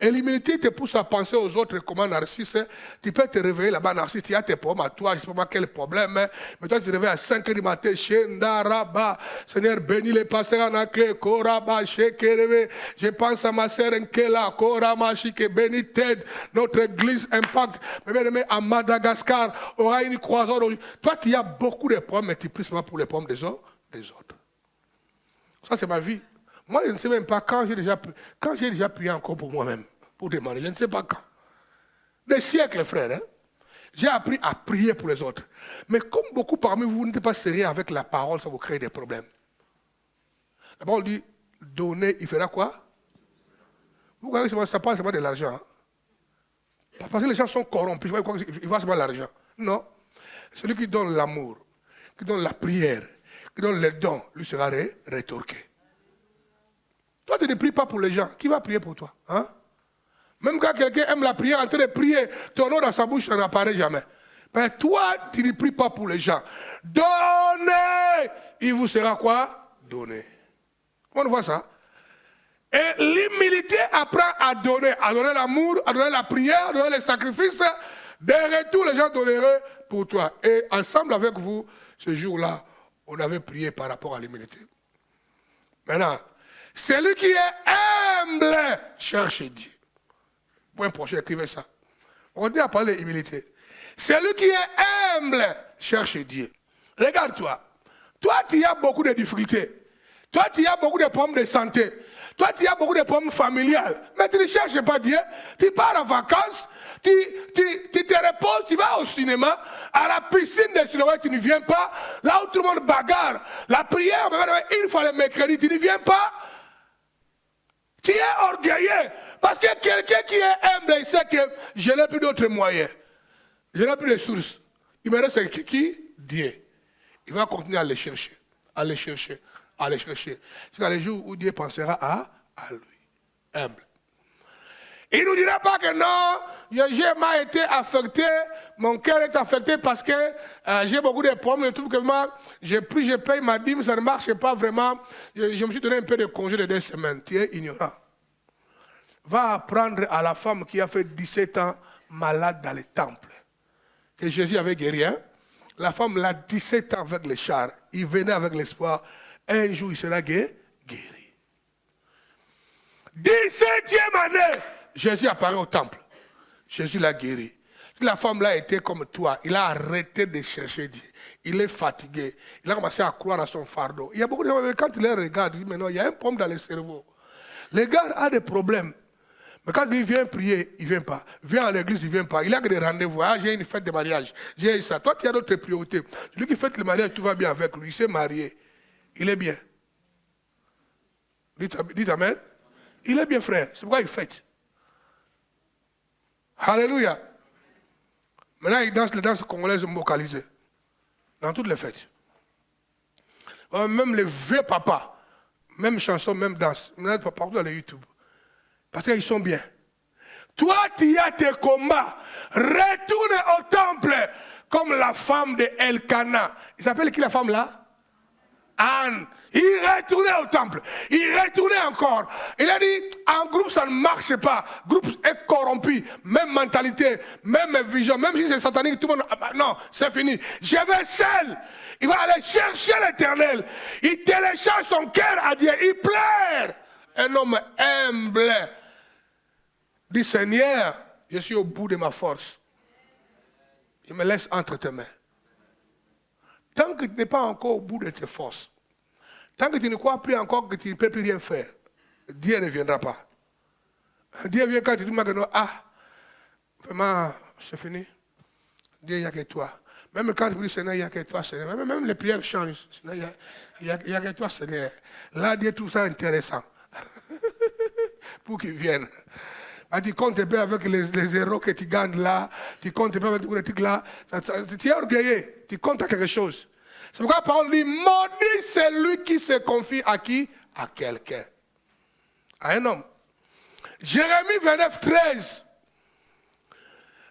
Et l'humilité te pousse à penser aux autres comme un narcisse. Tu peux te réveiller là-bas, narcisse, tu as tes problèmes à toi, je ne sais pas quel problème. Mais toi, tu te réveilles à 5 h du matin, Shendaraba, Seigneur, bénis les pasteurs en aclé, Koraba, Shekerebe. Je pense à ma sœur Nkela, Korama, Shike, bénis Ted, notre église Impact. Mais à Madagascar, aura une croisade. Toi, tu as beaucoup de problèmes, mais tu pries seulement pour les problèmes des autres. Ça, c'est ma vie. Moi, je ne sais même pas quand j'ai déjà prié encore pour moi-même, pour demander. Je ne sais pas quand. Des siècles, frère. Hein? J'ai appris à prier pour les autres. Mais comme beaucoup parmi vous n'êtes pas sérieux avec la parole, ça vous crée des problèmes. La parole dit, donner, il fera quoi? Vous voyez, ça ne passe pas de l'argent. Hein? Parce que les gens sont corrompus, il va se pas l'argent. Non. Celui qui donne l'amour, qui donne la prière, qui donne les dons, lui sera rétorqué. Toi, tu ne pries pas pour les gens. Qui va prier pour toi? Hein? Même quand quelqu'un aime la prière, en train de prier, ton nom dans sa bouche, ça n'apparaît jamais. Mais toi, tu ne pries pas pour les gens. Donnez! Il vous sera quoi? Donné. On voit ça. Et l'humilité apprend à donner l'amour, à donner la prière, à donner les sacrifices. De retour, les gens donneraient pour toi. Et ensemble avec vous, ce jour-là, on avait prié par rapport à l'humilité. Maintenant, celui qui est humble cherche Dieu. Point prochain, écrivez ça. On dit à parler d'humilité. Celui qui est humble cherche Dieu. Regarde-toi. Toi, tu as beaucoup de difficultés. Toi, tu as beaucoup de problèmes de santé. Toi, tu as beaucoup de problèmes familiales. Mais tu ne cherches pas Dieu. Tu pars en vacances. Tu te reposes. Tu vas au cinéma. À la piscine de cinéma, tu ne viens pas. Là où tout le monde bagarre. La prière, une fois le mercredi, tu ne viens pas. Tu es orgueilleux. Parce que quelqu'un qui est humble, il sait que je n'ai plus d'autres moyens. Je n'ai plus de sources. Il me reste qui? Dieu. Il va continuer à les chercher. À les chercher. À les chercher. Jusqu'à les jours où Dieu pensera à lui. Humble. Il ne nous dira pas que non, j'ai mal été affecté, mon cœur est affecté parce que j'ai beaucoup de problèmes. Je trouve que moi, plus je paye ma dîme, ça ne marche pas vraiment. Je me suis donné un peu de congé de 2 semaines. Tu es ignorant. Va apprendre à la femme qui a fait 17 ans malade dans les temples. Que Jésus avait guéri. Hein? La femme l'a 17 ans avec les chars. Il venait avec l'espoir. Un jour, il sera guéri. 17e année, Jésus apparaît au temple. Jésus l'a guéri. La femme là était comme toi. Il a arrêté de chercher Dieu. Il est fatigué. Il a commencé à croire à son fardeau. Il y a beaucoup de gens, quand il les regarde, il dit, mais non, il y a un problème dans le cerveau. Le gars a des problèmes. Mais quand il vient prier, il ne vient pas. Vient à l'église, il ne vient pas. Il a que des rendez-vous. Ah, j'ai une fête de mariage. J'ai ça. Toi, tu as d'autres priorités. Celui qui fête le mariage, tout va bien avec lui. Il s'est marié. Il est bien. Dites amen. Il est bien, frère. C'est pourquoi il fête. Alléluia. Maintenant, il danse les danses congolaises vocalisées. Dans toutes les fêtes. Même les vieux papas. Même chansons, même danse. Maintenant, partout dans les YouTube. Parce qu'ils sont bien. Toi, tu as tes combats. Retourne au temple comme la femme de Elkana. Il s'appelle qui la femme là? Anne. Il retournait au temple. Il retournait encore. Il a dit, en groupe, ça ne marche pas. Le groupe est corrompu. Même mentalité, même vision. Même si c'est satanique, tout le monde... Non, c'est fini. Je vais seul. Il va aller chercher l'Éternel. Il télécharge son cœur à Dieu. Il pleure. Un homme humble. Dit, Seigneur, je suis au bout de ma force. Il me laisse entre tes mains. Tant que tu n'es pas encore au bout de tes forces, tant que tu ne crois plus encore que tu ne peux plus rien faire, Dieu ne viendra pas. Dieu vient quand tu dis que non, vraiment, c'est fini. Dieu, il n'y a que toi. Même quand tu dis Seigneur, il n'y a que toi, Seigneur. Même les prières changent. Il n'y a que toi, Seigneur. Là, Dieu trouve ça intéressant. Pour qu'ils viennent. Tu comptes pas avec les héros que tu gagnes là, tu comptes pas avec tous les trucs là, tu es orgueilleux, tu comptes à quelque chose. C'est pourquoi la parole dit, maudit celui qui se confie à qui? À quelqu'un. À un homme. Jérémie 29, 13.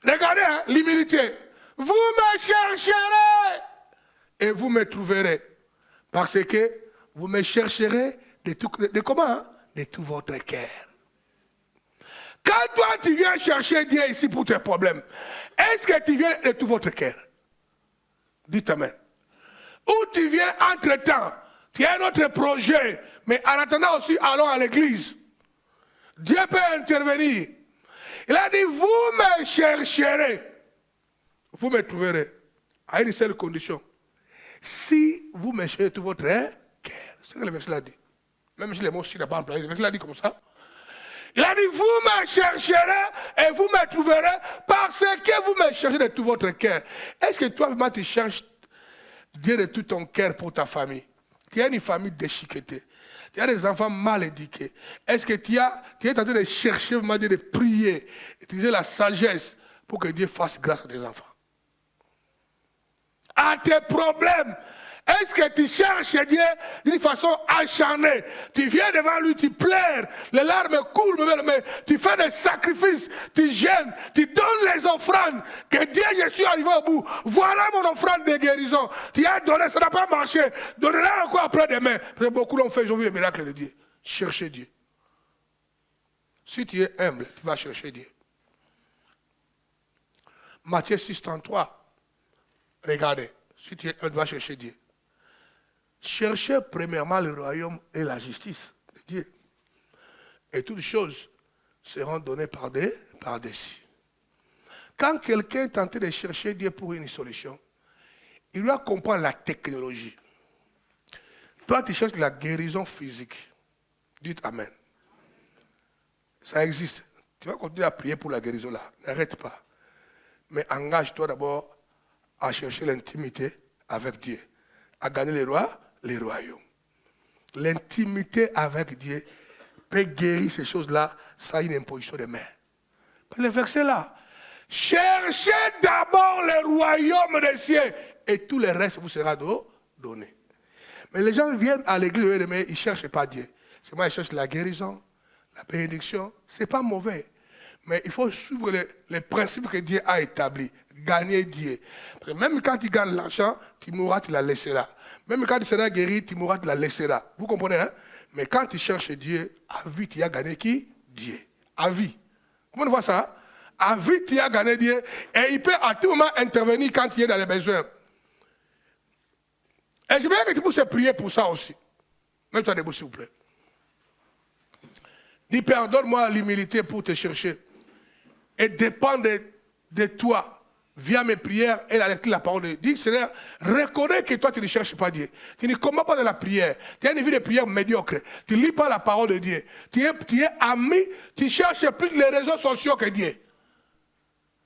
Regardez hein, l'humilité. Vous me chercherez et vous me trouverez. Parce que vous me chercherez de comment? Hein? De tout votre cœur. Quand toi tu viens chercher Dieu ici pour tes problèmes, est-ce que tu viens de tout votre cœur? Dites amen. Ou tu viens entre-temps, tu as un autre projet, mais en attendant aussi, allons à l'église. Dieu peut intervenir. Il a dit, vous me chercherez, vous me trouverez, à une seule condition. Si vous me cherchez tout votre cœur, c'est ce que le verset a dit. Même si les mots ne sont pas employés, le verset a dit comme ça. Il a dit, vous me chercherez et vous me trouverez parce que vous me cherchez de tout votre cœur. Est-ce que toi, vraiment, tu cherches Dieu de tout ton cœur pour ta famille? Tu as une famille déchiquetée. Tu as des enfants mal éduqués. Est-ce que tu es en train de chercher, vraiment, de prier, utiliser la sagesse pour que Dieu fasse grâce à tes enfants? À tes problèmes. Est-ce que tu cherches Dieu d'une façon acharnée? Tu viens devant lui, tu pleures, les larmes coulent, mais tu fais des sacrifices, tu jeûnes, tu donnes les offrandes. Que Dieu, je suis arrivé au bout. Voilà mon offrande de guérison. Tu as donné, ça n'a pas marché. Donne-la encore après-demain. Parce que beaucoup l'ont fait, j'ai vu le miracle de Dieu. Cherchez Dieu. Si tu es humble, tu vas chercher Dieu. Matthieu 6, 33. Regardez. Si tu es humble, tu vas chercher Dieu. Cherchez premièrement le royaume et la justice de Dieu. et toutes choses seront données par-dessus. Quand quelqu'un est en train de chercher Dieu pour une solution, il doit comprendre la technologie. Toi, tu cherches la guérison physique. Dites Amen. Ça existe. Tu vas continuer à prier pour la guérison là. N'arrête pas. Mais engage-toi d'abord à chercher l'intimité avec Dieu. À gagner les royaumes. L'intimité avec Dieu peut guérir ces choses-là sans une imposition de main. Le verset là. Cherchez d'abord le royaume des cieux et tout le reste vous sera donné. Mais les gens viennent à l'église, mais ils ne cherchent pas Dieu. C'est moi, ils cherchent la guérison, la bénédiction. Ce n'est pas mauvais. Mais il faut suivre les principes que Dieu a établis. Gagner Dieu. Parce que même quand tu gagnes l'argent, tu mourras, tu la laisseras. Même quand tu seras guéri, tu mourras, tu la laisseras. Vous comprenez, hein? Mais quand tu cherches Dieu, à vie, tu as gagné qui? Dieu. À vie. Comment on voit ça? À vie, tu as gagné Dieu. Et il peut à tout moment intervenir quand tu es dans les besoins. Et je veux que tu puisses prier pour ça aussi. Mets-toi debout, s'il vous plaît. Dis, Père, donne-moi l'humilité pour te chercher. Et dépend de toi, via mes prières et la lecture de la parole de Dieu. Dis, Seigneur, reconnais que toi, tu ne cherches pas Dieu. Tu ne combats pas de la prière. Tu as une vie de prière médiocre. Tu ne lis pas la parole de Dieu. Tu es ami, tu cherches plus les réseaux sociaux que Dieu.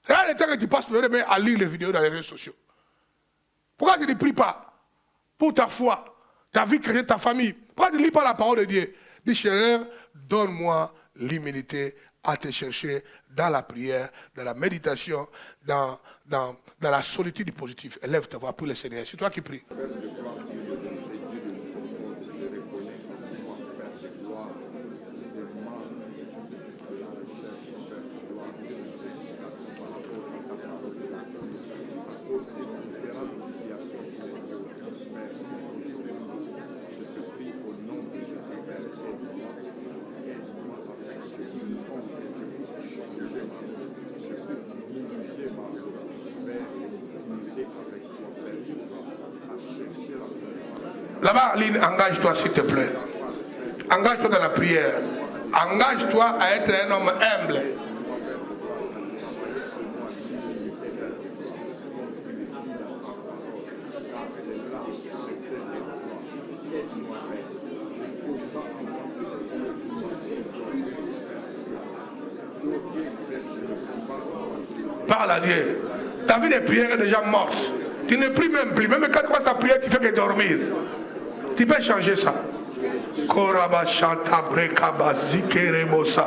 Regarde le temps que tu passes à lire les vidéos dans les réseaux sociaux. Pourquoi tu ne pries pas pour ta foi, ta vie chrétienne, ta famille? Pourquoi tu ne lis pas la parole de Dieu? Dis, Seigneur, donne-moi l'humilité à te chercher dans la prière, dans la méditation, dans la solitude positive. Élève ta voix pour le Seigneur. C'est toi qui pries. Là-bas, Aline, engage-toi s'il te plaît. Engage-toi dans la prière. Engage-toi à être un homme humble. Parle à Dieu. Ta vie de prière est déjà morte. Tu ne pries même plus. Même quand tu commences à prier, tu fais que dormir. Tu peux changer ça. Koraba Shanta Brekaba Zikerebosa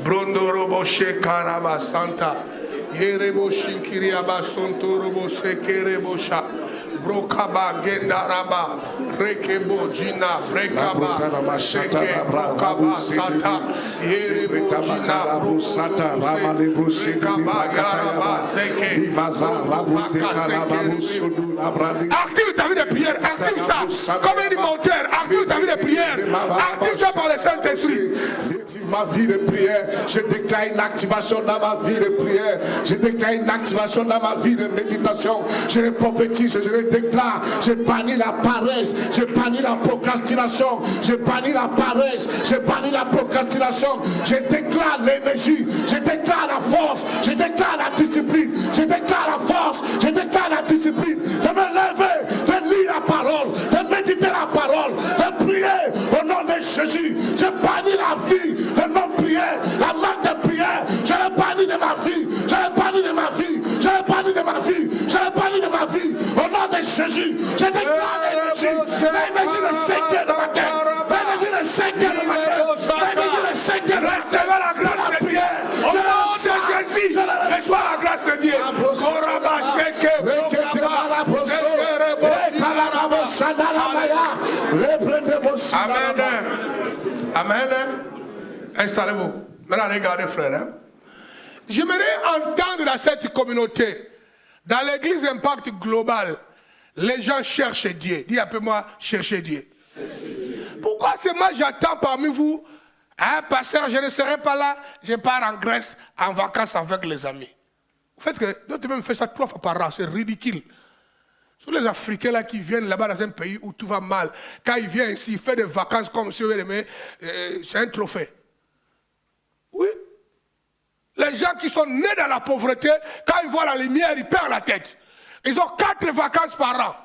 Brondorobo Shekaraba Santa Yerebo Shinkiriaba Sontorobo Sekerebosha Brokaba Gendaraba Rekebo Jina Brekaba Seke Brokaba Sata Yerebo Jina Brosata Ramalebro Shekaba Yaraba Seke active ta vie de prière, active ça comme un monteur, active ta vie de prière, active ça par le Saint-Esprit. Ma vie de prière, je déclare une activation dans ma vie de prière, je déclare une activation dans ma vie de méditation, je le prophétise, je le déclare, je bannis la paresse, je bannis la procrastination, je bannis la paresse, je bannis la procrastination, je déclare l'énergie, je déclare la force, je déclare la discipline, je déclare la force, je déclare la discipline, de me lever, de lire la parole, de méditer la parole, de prier au nom de Jésus, je bannis la vie de non-prière, la manque de prière, je le bannis de ma vie, je le bannis de ma vie, je le bannis de ma vie, je le bannis de ma vie, au nom de Jésus, je déclare l'énergie de 5 heures de matin, l'énergie de 5 heures de matin, l'énergie de 5 heures de matin, recevez la grâce de Dieu, au nom de Jésus, reçois la grâce de Dieu. Amen. Amen. Installez-vous. Maintenant, regardez, frère. Hein? J'aimerais entendre dans cette communauté, dans l'église Impact Global, les gens cherchent Dieu. Dis un peu moi, chercher Dieu. Pourquoi seulement j'attends parmi vous, hein, pasteur, je ne serai pas là, je pars en Grèce en vacances avec les amis. Vous faites que d'autres même font ça 3 fois par an, c'est ridicule. Ce sont les Africains là qui viennent là-bas dans un pays où tout va mal. Quand ils viennent ici, ils font des vacances comme si c'est un trophée. Les gens qui sont nés dans la pauvreté, quand ils voient la lumière, ils perdent la tête. Ils ont 4 vacances par an.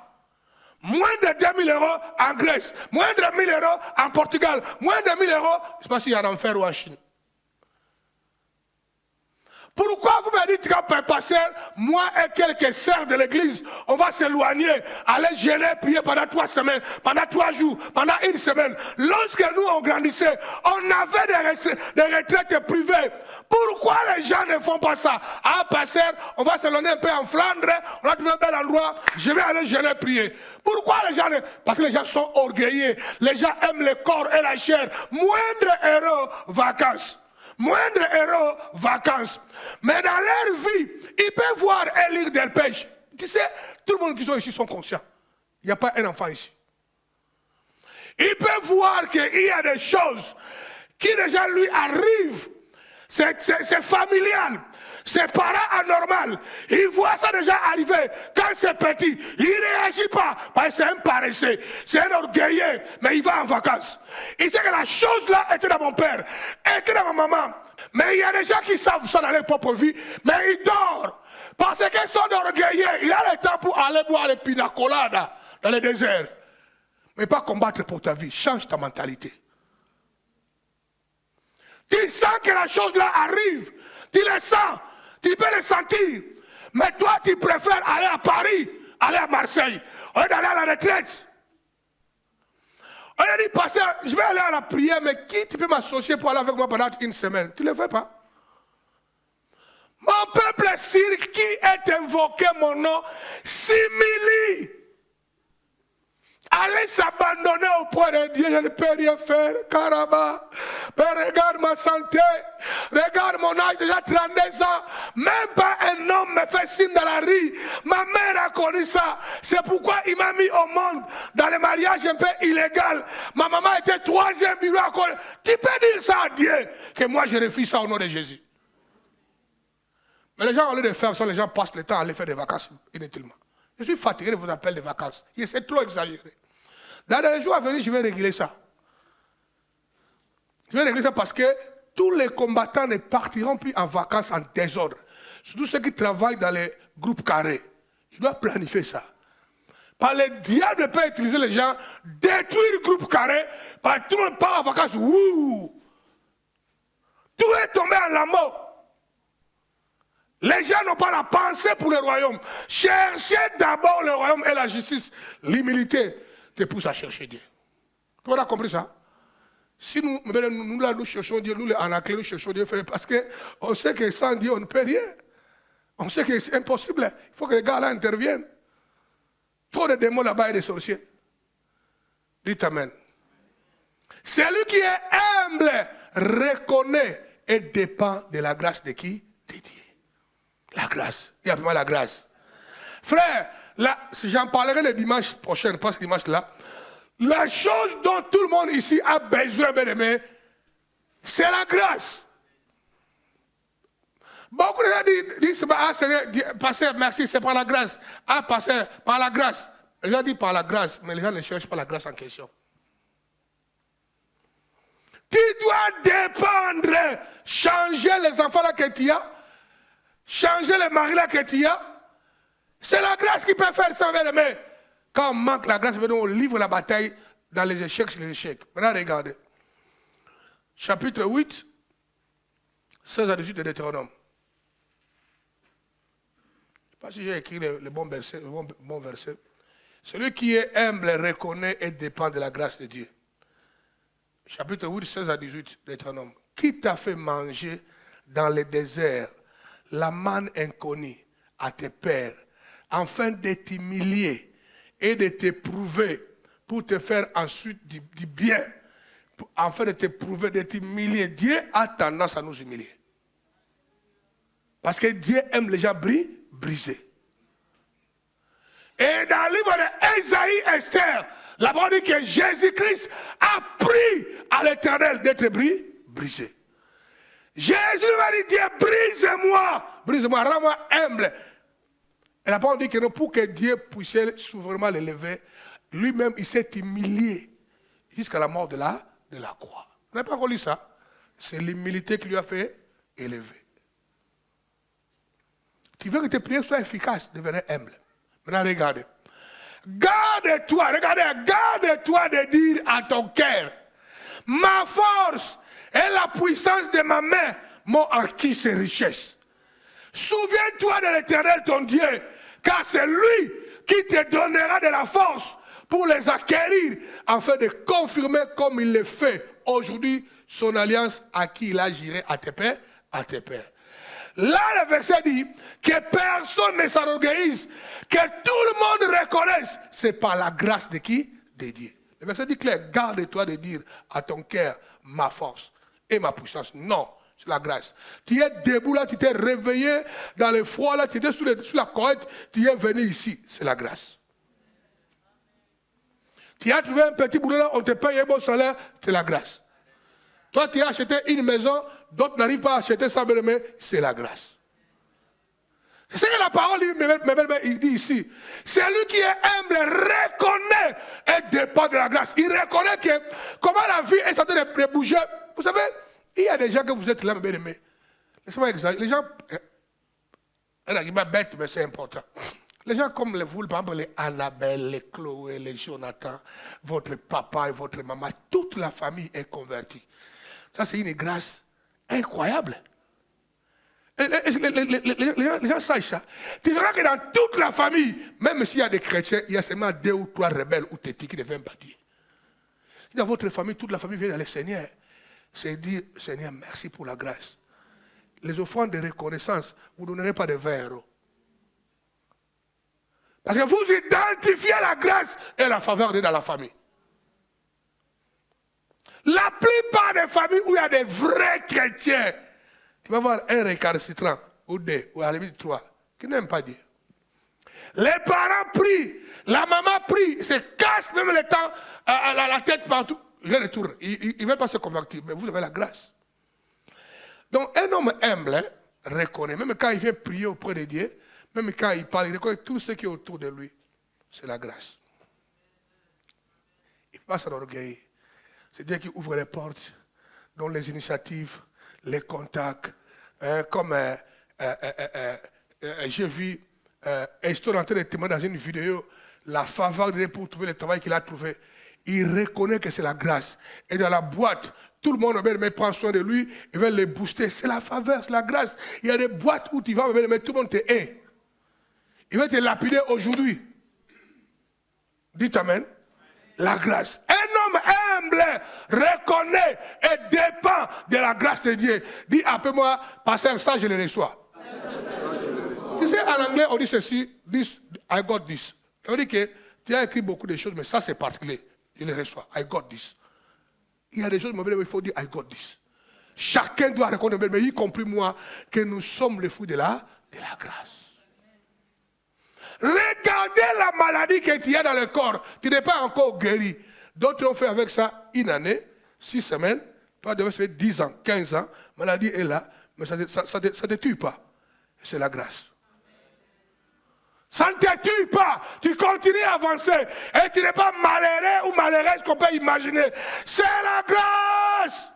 Moins de 2000 euros en Grèce, moins de 1000 euros en Portugal, moins de 1000 euros, je ne sais pas s'il y a en enfer ou en Chine. Pourquoi vous me dites qu'un père pasteur, moi et quelques sœurs de l'église, on va s'éloigner, aller gêner, prier pendant 3 semaines, pendant 3 jours, pendant 1 semaine. Lorsque nous on grandissait, on avait des retraites privées. Pourquoi les gens ne font pas ça? Ah, pasteur, on va s'éloigner un peu en Flandre, on a trouvé un bel endroit, je vais aller gêner, prier. Pourquoi les gens ne... Parce que les gens sont orgueilleux, les gens aiment le corps et la chair. Moindre héros, vacances. Moindre héros, vacances. Mais dans leur vie, ils peuvent voir et lire des pêches. Tu sais, tout le monde qui sont ici sont conscients. Il n'y a pas un enfant ici. Ils peuvent voir qu'il y a des choses qui déjà lui arrivent. C'est familial. C'est paranormal. Il voit ça déjà arriver. Quand c'est petit, il ne réagit pas. Parce que c'est un paresseux. C'est un orgueilleux. Mais il va en vacances. Il sait que la chose là était dans mon père. Était dans ma maman. Mais il y a des gens qui savent ça dans leur propre vie. Mais ils dorment. Parce qu'ils sont orgueilleux. Il a le temps pour aller boire les pinacolades dans le désert. Mais pas combattre pour ta vie. Change ta mentalité. Tu sens que la chose là arrive. Tu le sens. Tu peux le sentir. Mais toi, tu préfères aller à Paris, aller à Marseille, au lieu d'aller à la retraite. On a dit, pasteur, je vais aller à la prière, mais qui tu peux m'associer pour aller avec moi pendant 1 semaine? Tu ne le fais pas. Mon peuple sire qui est invoqué mon nom, s'humilie. Allez s'abandonner auprès de Dieu, je ne peux rien faire, caramba. Père, regarde ma santé, regarde mon âge, déjà 32 ans. Même pas un homme me fait signe dans la rue. Ma mère a connu ça. C'est pourquoi il m'a mis au monde dans le mariage un peu illégal. Ma maman était 3e bureau à côté. Tu peux dire ça à Dieu, que moi je refuse ça au nom de Jésus. Mais les gens, au lieu de faire ça, les gens passent le temps à aller faire des vacances inutilement. Je suis fatigué de vos appels de vacances. C'est trop exagéré. Dans les jours à venir, je vais régler ça. Je vais régler ça parce que tous les combattants ne partiront plus en vacances en désordre. Surtout ceux qui travaillent dans les groupes carrés. Je dois planifier ça. Par le diable peut utiliser les gens, détruire le groupe carré, par tout le monde part en vacances. Ouh. Tout est tombé en lambeaux. Les gens n'ont pas la pensée pour le royaume. Cherchez d'abord le royaume et la justice. L'humilité te pousse à chercher Dieu. Tu as compris ça? Si nous cherchons Dieu, nous, en la clé, nous cherchons Dieu, parce qu'on sait que sans Dieu, on ne peut rien. On sait que c'est impossible. Il faut que les gars là interviennent. Trop de démons là-bas et des sorciers. Dites Amen. Celui qui est humble reconnaît et dépend de la grâce de qui? De Dieu. La grâce. Il y a vraiment la grâce. Frère, là, si j'en parlerai le dimanche prochain, pas ce dimanche-là, la chose dont tout le monde ici a besoin, bien aimé, c'est la grâce. Beaucoup de gens disent, ah Seigneur, pasteur, merci, c'est par la grâce. Ah, pasteur, par la grâce. Les gens disent par la grâce, mais les gens ne cherchent pas la grâce en question. Tu dois dépendre, changer les enfants là que tu as, changer le mari là que tu as. C'est la grâce qui peut faire ça, mais quand on manque la grâce, on livre la bataille dans les échecs sur les échecs. Maintenant, regardez. Chapitre 8, 16 à 18 de Deutéronome. Je ne sais pas si j'ai écrit le bon verset. Celui qui est humble reconnaît et dépend de la grâce de Dieu. Chapitre 8, 16 à 18 de Deutéronome. Qui t'a fait manger dans le désert la manne inconnue à tes pères, afin de t'humilier et de t'éprouver pour te faire ensuite du bien, afin de t'éprouver, de t'humilier. Dieu a tendance à nous humilier. Parce que Dieu aime les gens brisés. Et dans le livre d'Ésaïe, Esther, la parole dit que Jésus-Christ a pris à l'Éternel d'être brisé. Jésus m'a dit, Dieu, brise-moi, rends-moi humble. Et la parole dit que pour que Dieu puisse souverainement l'élever, lui-même, il s'est humilié jusqu'à la mort de la croix. Vous n'avez pas lu ça? C'est l'humilité qui lui a fait élever. Tu veux que tes prières soient efficaces, devenez humble. Maintenant, regardez. Garde-toi, regardez, garde-toi de dire à ton cœur, ma force et la puissance de ma main m'ont acquis ces richesses. Souviens-toi de l'Éternel ton Dieu, car c'est lui qui te donnera de la force pour les acquérir, afin de confirmer comme il le fait aujourd'hui son alliance à qui il agirait à tes pères, à tes pères. Là, le verset dit que personne ne s'enorgueillisse, que tout le monde reconnaisse. C'est par la grâce de qui? De Dieu. Le verset dit clair, garde-toi de dire à ton cœur ma force et ma puissance. Non, c'est la grâce. Tu es debout là, tu t'es réveillé dans le froid là, tu étais sous la couette, tu es venu ici. C'est la grâce. Tu as trouvé un petit boulot là, on te paye un bon salaire, c'est la grâce. Toi, tu as acheté une maison, d'autres n'arrivent pas à acheter ça, mais c'est la grâce. C'est ce que la parole dit, il dit ici. Celui qui est humble reconnaît et dépend de la grâce. Il reconnaît que comment la vie est en train de bouger. Vous savez, il y a des gens que vous êtes là, bien aimés. Laissez-moi exagérer. Les gens, un argument bête, mais c'est important. Les gens comme vous, par exemple, les Annabelle, les Chloé, les Jonathan, votre papa et votre maman, toute la famille est convertie. Ça, c'est une grâce incroyable. Et les gens sachent ça. Tu verras que dans toute la famille, même s'il y a des chrétiens, il y a seulement 2 ou 3 rebelles ou tétis qui ne viennent pas dire. Dans votre famille, toute la famille vient dans le Seigneur. C'est dire, Seigneur, merci pour la grâce. Les offrandes de reconnaissance, vous ne donnerez pas de 20 €. Parce que vous identifiez la grâce et la faveur dans la famille. La plupart des familles où il y a des vrais chrétiens, tu vas voir un récalcitrant, ou 2, ou à la limite 3, qui n'aiment pas Dieu. Les parents prient, la maman prie, se casse même le temps, la tête partout. Il retourne, il ne veut pas se convertir, mais vous avez la grâce. Donc un homme humble reconnaît, même quand il vient prier auprès de Dieu, même quand il parle, il reconnaît tout ce qui est autour de lui. C'est la grâce. Il ne peut pas s'enorgueillir. C'est Dieu qui ouvre les portes, donne les initiatives, les contacts. Comme j'ai vu Estor en train de témoigner dans une vidéo, la faveur de Dieu pour trouver le travail qu'il a trouvé. Il reconnaît que c'est la grâce. Et dans la boîte, tout le monde prend soin de lui, il veut les booster. C'est la faveur, c'est la grâce. Il y a des boîtes où tu vas, mais tout le monde te hait. Il va te lapider aujourd'hui. Dites amen. La grâce. Un homme humble reconnaît et dépend de la grâce de Dieu. Dis appelle-moi, pasteur, ça je le reçois. Tu sais, en anglais, on dit ceci, this, I got this. Ça veut dire que tu as écrit beaucoup de choses, mais ça c'est particulier. Je le reçois. I got this. Il y a des choses, mais il faut dire I got this. Chacun doit reconnaître, mais y compris moi, que nous sommes les fruits de la grâce. Regardez la maladie que tu as dans le corps. Tu n'es pas encore guéri. D'autres ont fait avec ça 1 année, 6 semaines. Toi, tu devais faire 10 ans, 15 ans. La maladie est là, mais ça ne te tue pas. C'est la grâce. Ça ne te tue pas. Tu continues à avancer. Et tu n'es pas malheureux ou malheureuse qu'on peut imaginer. C'est la grâce.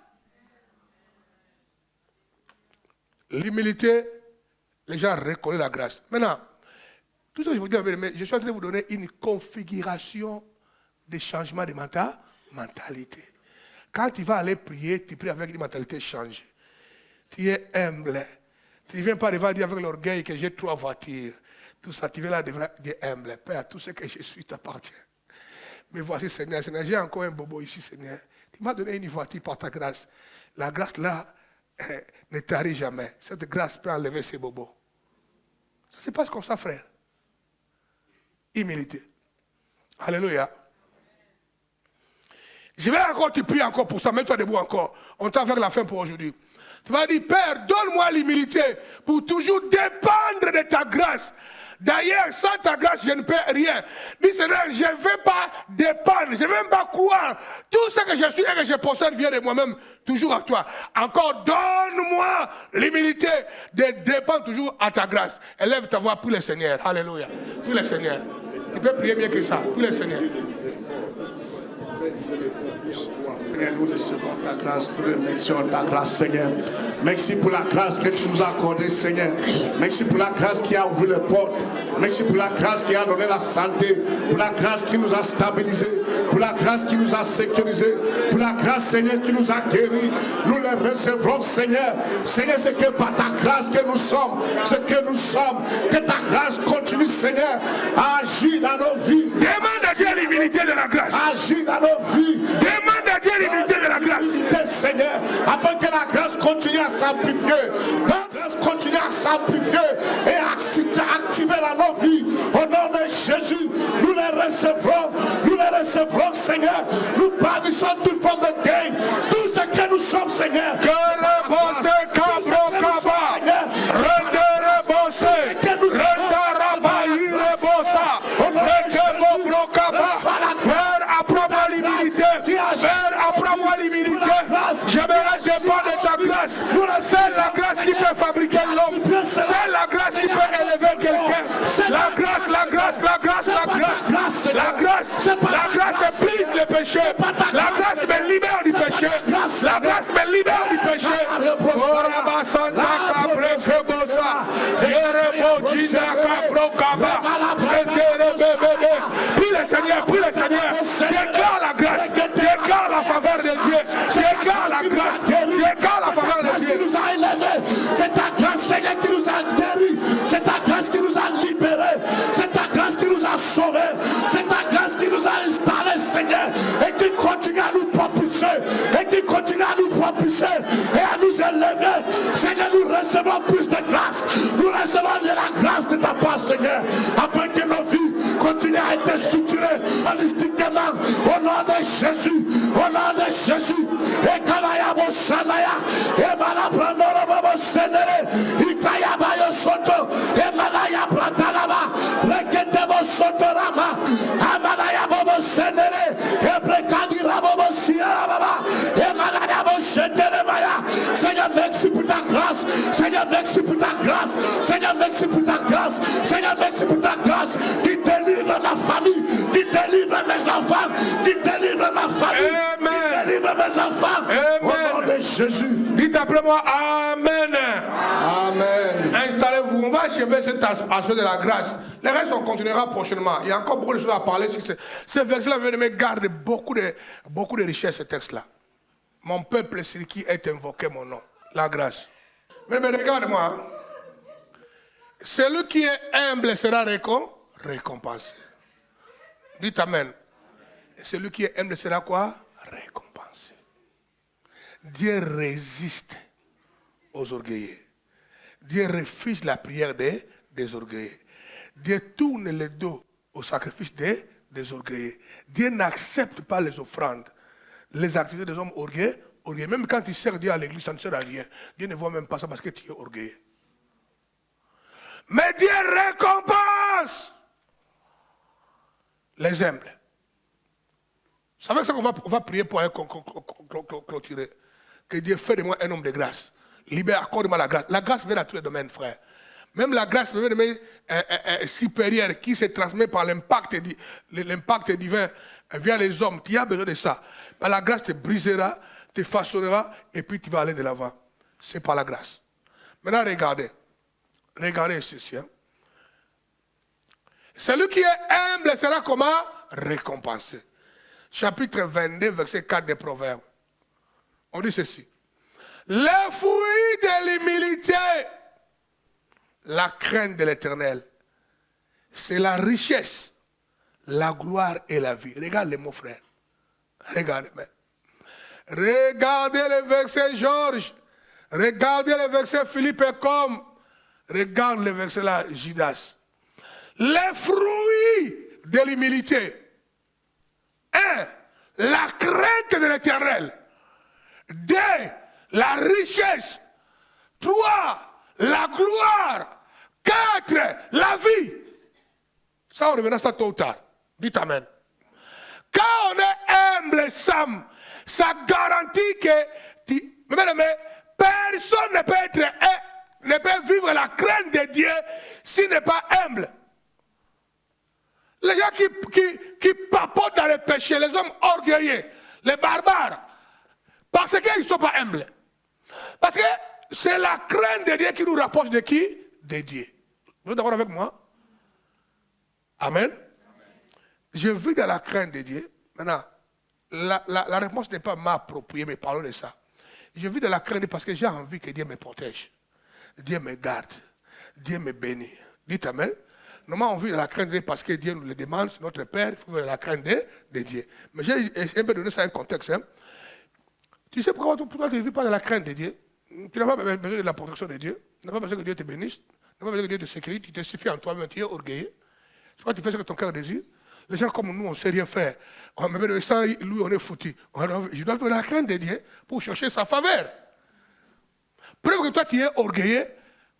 L'humilité, les gens reconnaissent la grâce. Maintenant, tout ça, je vous dis, mais je suis en train de vous donner une configuration de changement de mentalité. Quand tu vas aller prier, tu pries avec une mentalité changée. Tu es humble. Tu ne viens pas devant dire avec l'orgueil que j'ai 3 voitures. Tout ça, tu viens là devant dire humble. Père, tout ce que je suis t'appartient. Mais voici, Seigneur, j'ai encore un bobo ici, Seigneur. Tu m'as donné une voiture par ta grâce. La grâce là ne t'arrive jamais. Cette grâce peut enlever ces bobos. Ça se passe comme ça, frère. Humilité. Alléluia. Je vais encore te prier encore pour ça. Mets-toi debout encore. On t'a fait la fin pour aujourd'hui. Tu vas dire, Père, donne-moi l'humilité pour toujours dépendre de ta grâce. D'ailleurs, sans ta grâce, je ne peux rien. Dis, Seigneur, je ne veux pas dépendre, je ne veux même pas croire. Tout ce que je suis et que je possède vient de moi-même, toujours à toi. Encore, donne-moi l'humilité de dépendre toujours à ta grâce. Élève ta voix pour le Seigneur. Alléluia. Pour le Seigneur. Tu peux prier mieux que ça. Pour le Seigneur. Seigneur, nous recevons ta grâce, nous remercions ta grâce, Seigneur. Merci pour la grâce que tu nous as accordée, Seigneur. Merci pour la grâce qui a ouvert les portes. Merci pour la grâce qui a donné la santé. Pour la grâce qui nous a stabilisés. Pour la grâce qui nous a sécurisés. Pour la grâce, Seigneur, qui nous a guéris. Nous les recevrons, Seigneur. Seigneur, c'est que par ta grâce que nous sommes. Ce que nous sommes. Que ta grâce continue, Seigneur, à agir dans nos vies. Demande à Dieu l'humilité de la grâce. Agir dans nos vies. Demande à Dieu l'humilité de la grâce. Seigneur, afin que la grâce continue à s'amplifier. La grâce continue à s'amplifier et à activer dans nos vies. Au nom de Jésus, nous les recevrons, Seigneur. Nous bannissons toute forme de gain. Tout ce que nous sommes, Seigneur. J'aimerais dépendre de ta grâce. C'est la grâce qui peut fabriquer l'homme. C'est la grâce qui peut élever quelqu'un. La grâce, la grâce, la grâce, la grâce. La grâce brise le péché. La grâce me libère du péché. La grâce me libère du péché. Prie le Seigneur, prie le Seigneur. Déclare la grâce. Déclare la faveur de Dieu. Déclare la grâce. Déclare la faveur de Dieu. Qui nous a élevés. C'est ta grâce, Seigneur, qui nous a guéris. C'est ta grâce qui nous a libérés. C'est ta grâce qui nous a sauvés. C'est ta grâce qui nous a installés, Seigneur. Et qui continue à nous propulser. Et qui continue à nous propulser. Et à nous élever. Seigneur, nous recevons plus de grâce. Nous recevons de la grâce de ta part, Seigneur. Afin que nos vies continuent à être structurées holistiquement. Au nom de Jésus. Au nom de Jésus. Et Kalaya Bosanaya. Et Malabrandoro Bobo Senere. Ikaya Bayo Soto. Et Malaya Bratalaba. Reketebo Sotorama. Amalaya Bobo Senere. Et Brekadi Rabobo Sierra Baba. Et Malaya Boseterebaya. Seigneur, merci pour ta grâce. Seigneur, merci pour ta grâce. Seigneur, merci pour ta grâce. Seigneur, merci pour ta grâce. Qui délivre ma famille. Qui délivre mes enfants. Qui délivre ma famille. Amen. Qui délivre mes enfants. Amen. Au nom de Jésus. Dites après moi Amen. Amen. Installez-vous. On va achever cet aspect de la grâce. Le reste, on continuera prochainement. Il y a encore beaucoup de choses à parler. Ce verset-là veut me garder beaucoup de richesses, ce texte-là. Mon peuple, c'est qui est invoqué mon nom. La grâce. Mais regarde-moi. Celui qui est humble sera récompensé. Dites Amen. Et celui qui est humble sera quoi? Récompensé. Dieu résiste aux orgueilleux. Dieu refuse la prière des orgueilleux. Dieu tourne le dos au sacrifice des orgueilleux. Dieu n'accepte pas les offrandes, les activités des hommes orgueilleux. Même quand il sert Dieu à l'église, ça ne sert à rien. Dieu ne voit même pas ça parce que tu es orgueilleux. Mais Dieu récompense les humbles. Vous savez ça qu'on va prier pour clôturer. Que Dieu fait de moi un homme de grâce. Libère, accorde-moi la grâce. La grâce vient à tous les domaines, frère. Même la grâce supérieure qui se transmet par l'impact divin via les hommes. Tu as besoin de ça. Mais la grâce te brisera, te façonnera et puis tu vas aller de l'avant. C'est par la grâce. Maintenant, regardez. Regardez ceci. Hein. Celui qui est humble sera comment? Récompensé. Chapitre 22, verset 4 des Proverbes. On dit ceci. Le fruit de l'humilité, la crainte de l'Éternel, c'est la richesse, la gloire et la vie. Regarde les mots, frère. Regardez. Regardez le verset Georges. Regardez le verset Philippe et comme. Regarde le verset là, Judas. Les fruits de l'humilité. 1. La crainte de l'Éternel. 2. La richesse. 3. La gloire. 4. La vie. Ça, on reviendra ça tôt ou tard. Dites Amen. Quand on est humble, Sam, ça garantit que personne ne peut vivre la crainte de Dieu s'il n'est pas humble. Les gens qui papotent dans le péché, les hommes orgueilleux, les barbares, parce qu'ils ne sont pas humbles. Parce que c'est la crainte de Dieu qui nous rapproche de qui? De Dieu. Vous êtes d'accord avec moi? Amen. Je vis dans la crainte de Dieu. Maintenant, la réponse n'est pas m'appropriée, mais parlons de ça. Je vis dans la crainte parce que j'ai envie que Dieu me protège. Dieu me garde. Dieu me bénit. Dites Amen. Normalement, on vit dans la crainte de Dieu parce que Dieu nous le demande. C'est notre Père, il faut vivre dans la crainte de Dieu. Mais j'ai un peu donné ça un contexte. Hein. Tu sais pourquoi tu ne vis pas dans la crainte de Dieu? Tu n'as pas besoin de la protection de Dieu. Tu n'as pas besoin que Dieu te bénisse. Tu n'as pas besoin que Dieu te sécurise. Tu te suffis en toi-même. Tu es orgueilleux. C'est pourquoi tu fais ce que ton cœur désire. Les gens comme nous, on ne sait rien faire. On me met le sang, lui, on est foutu. Je dois vivre dans la crainte de Dieu pour chercher sa faveur. Preuve que toi, tu es orgueilleux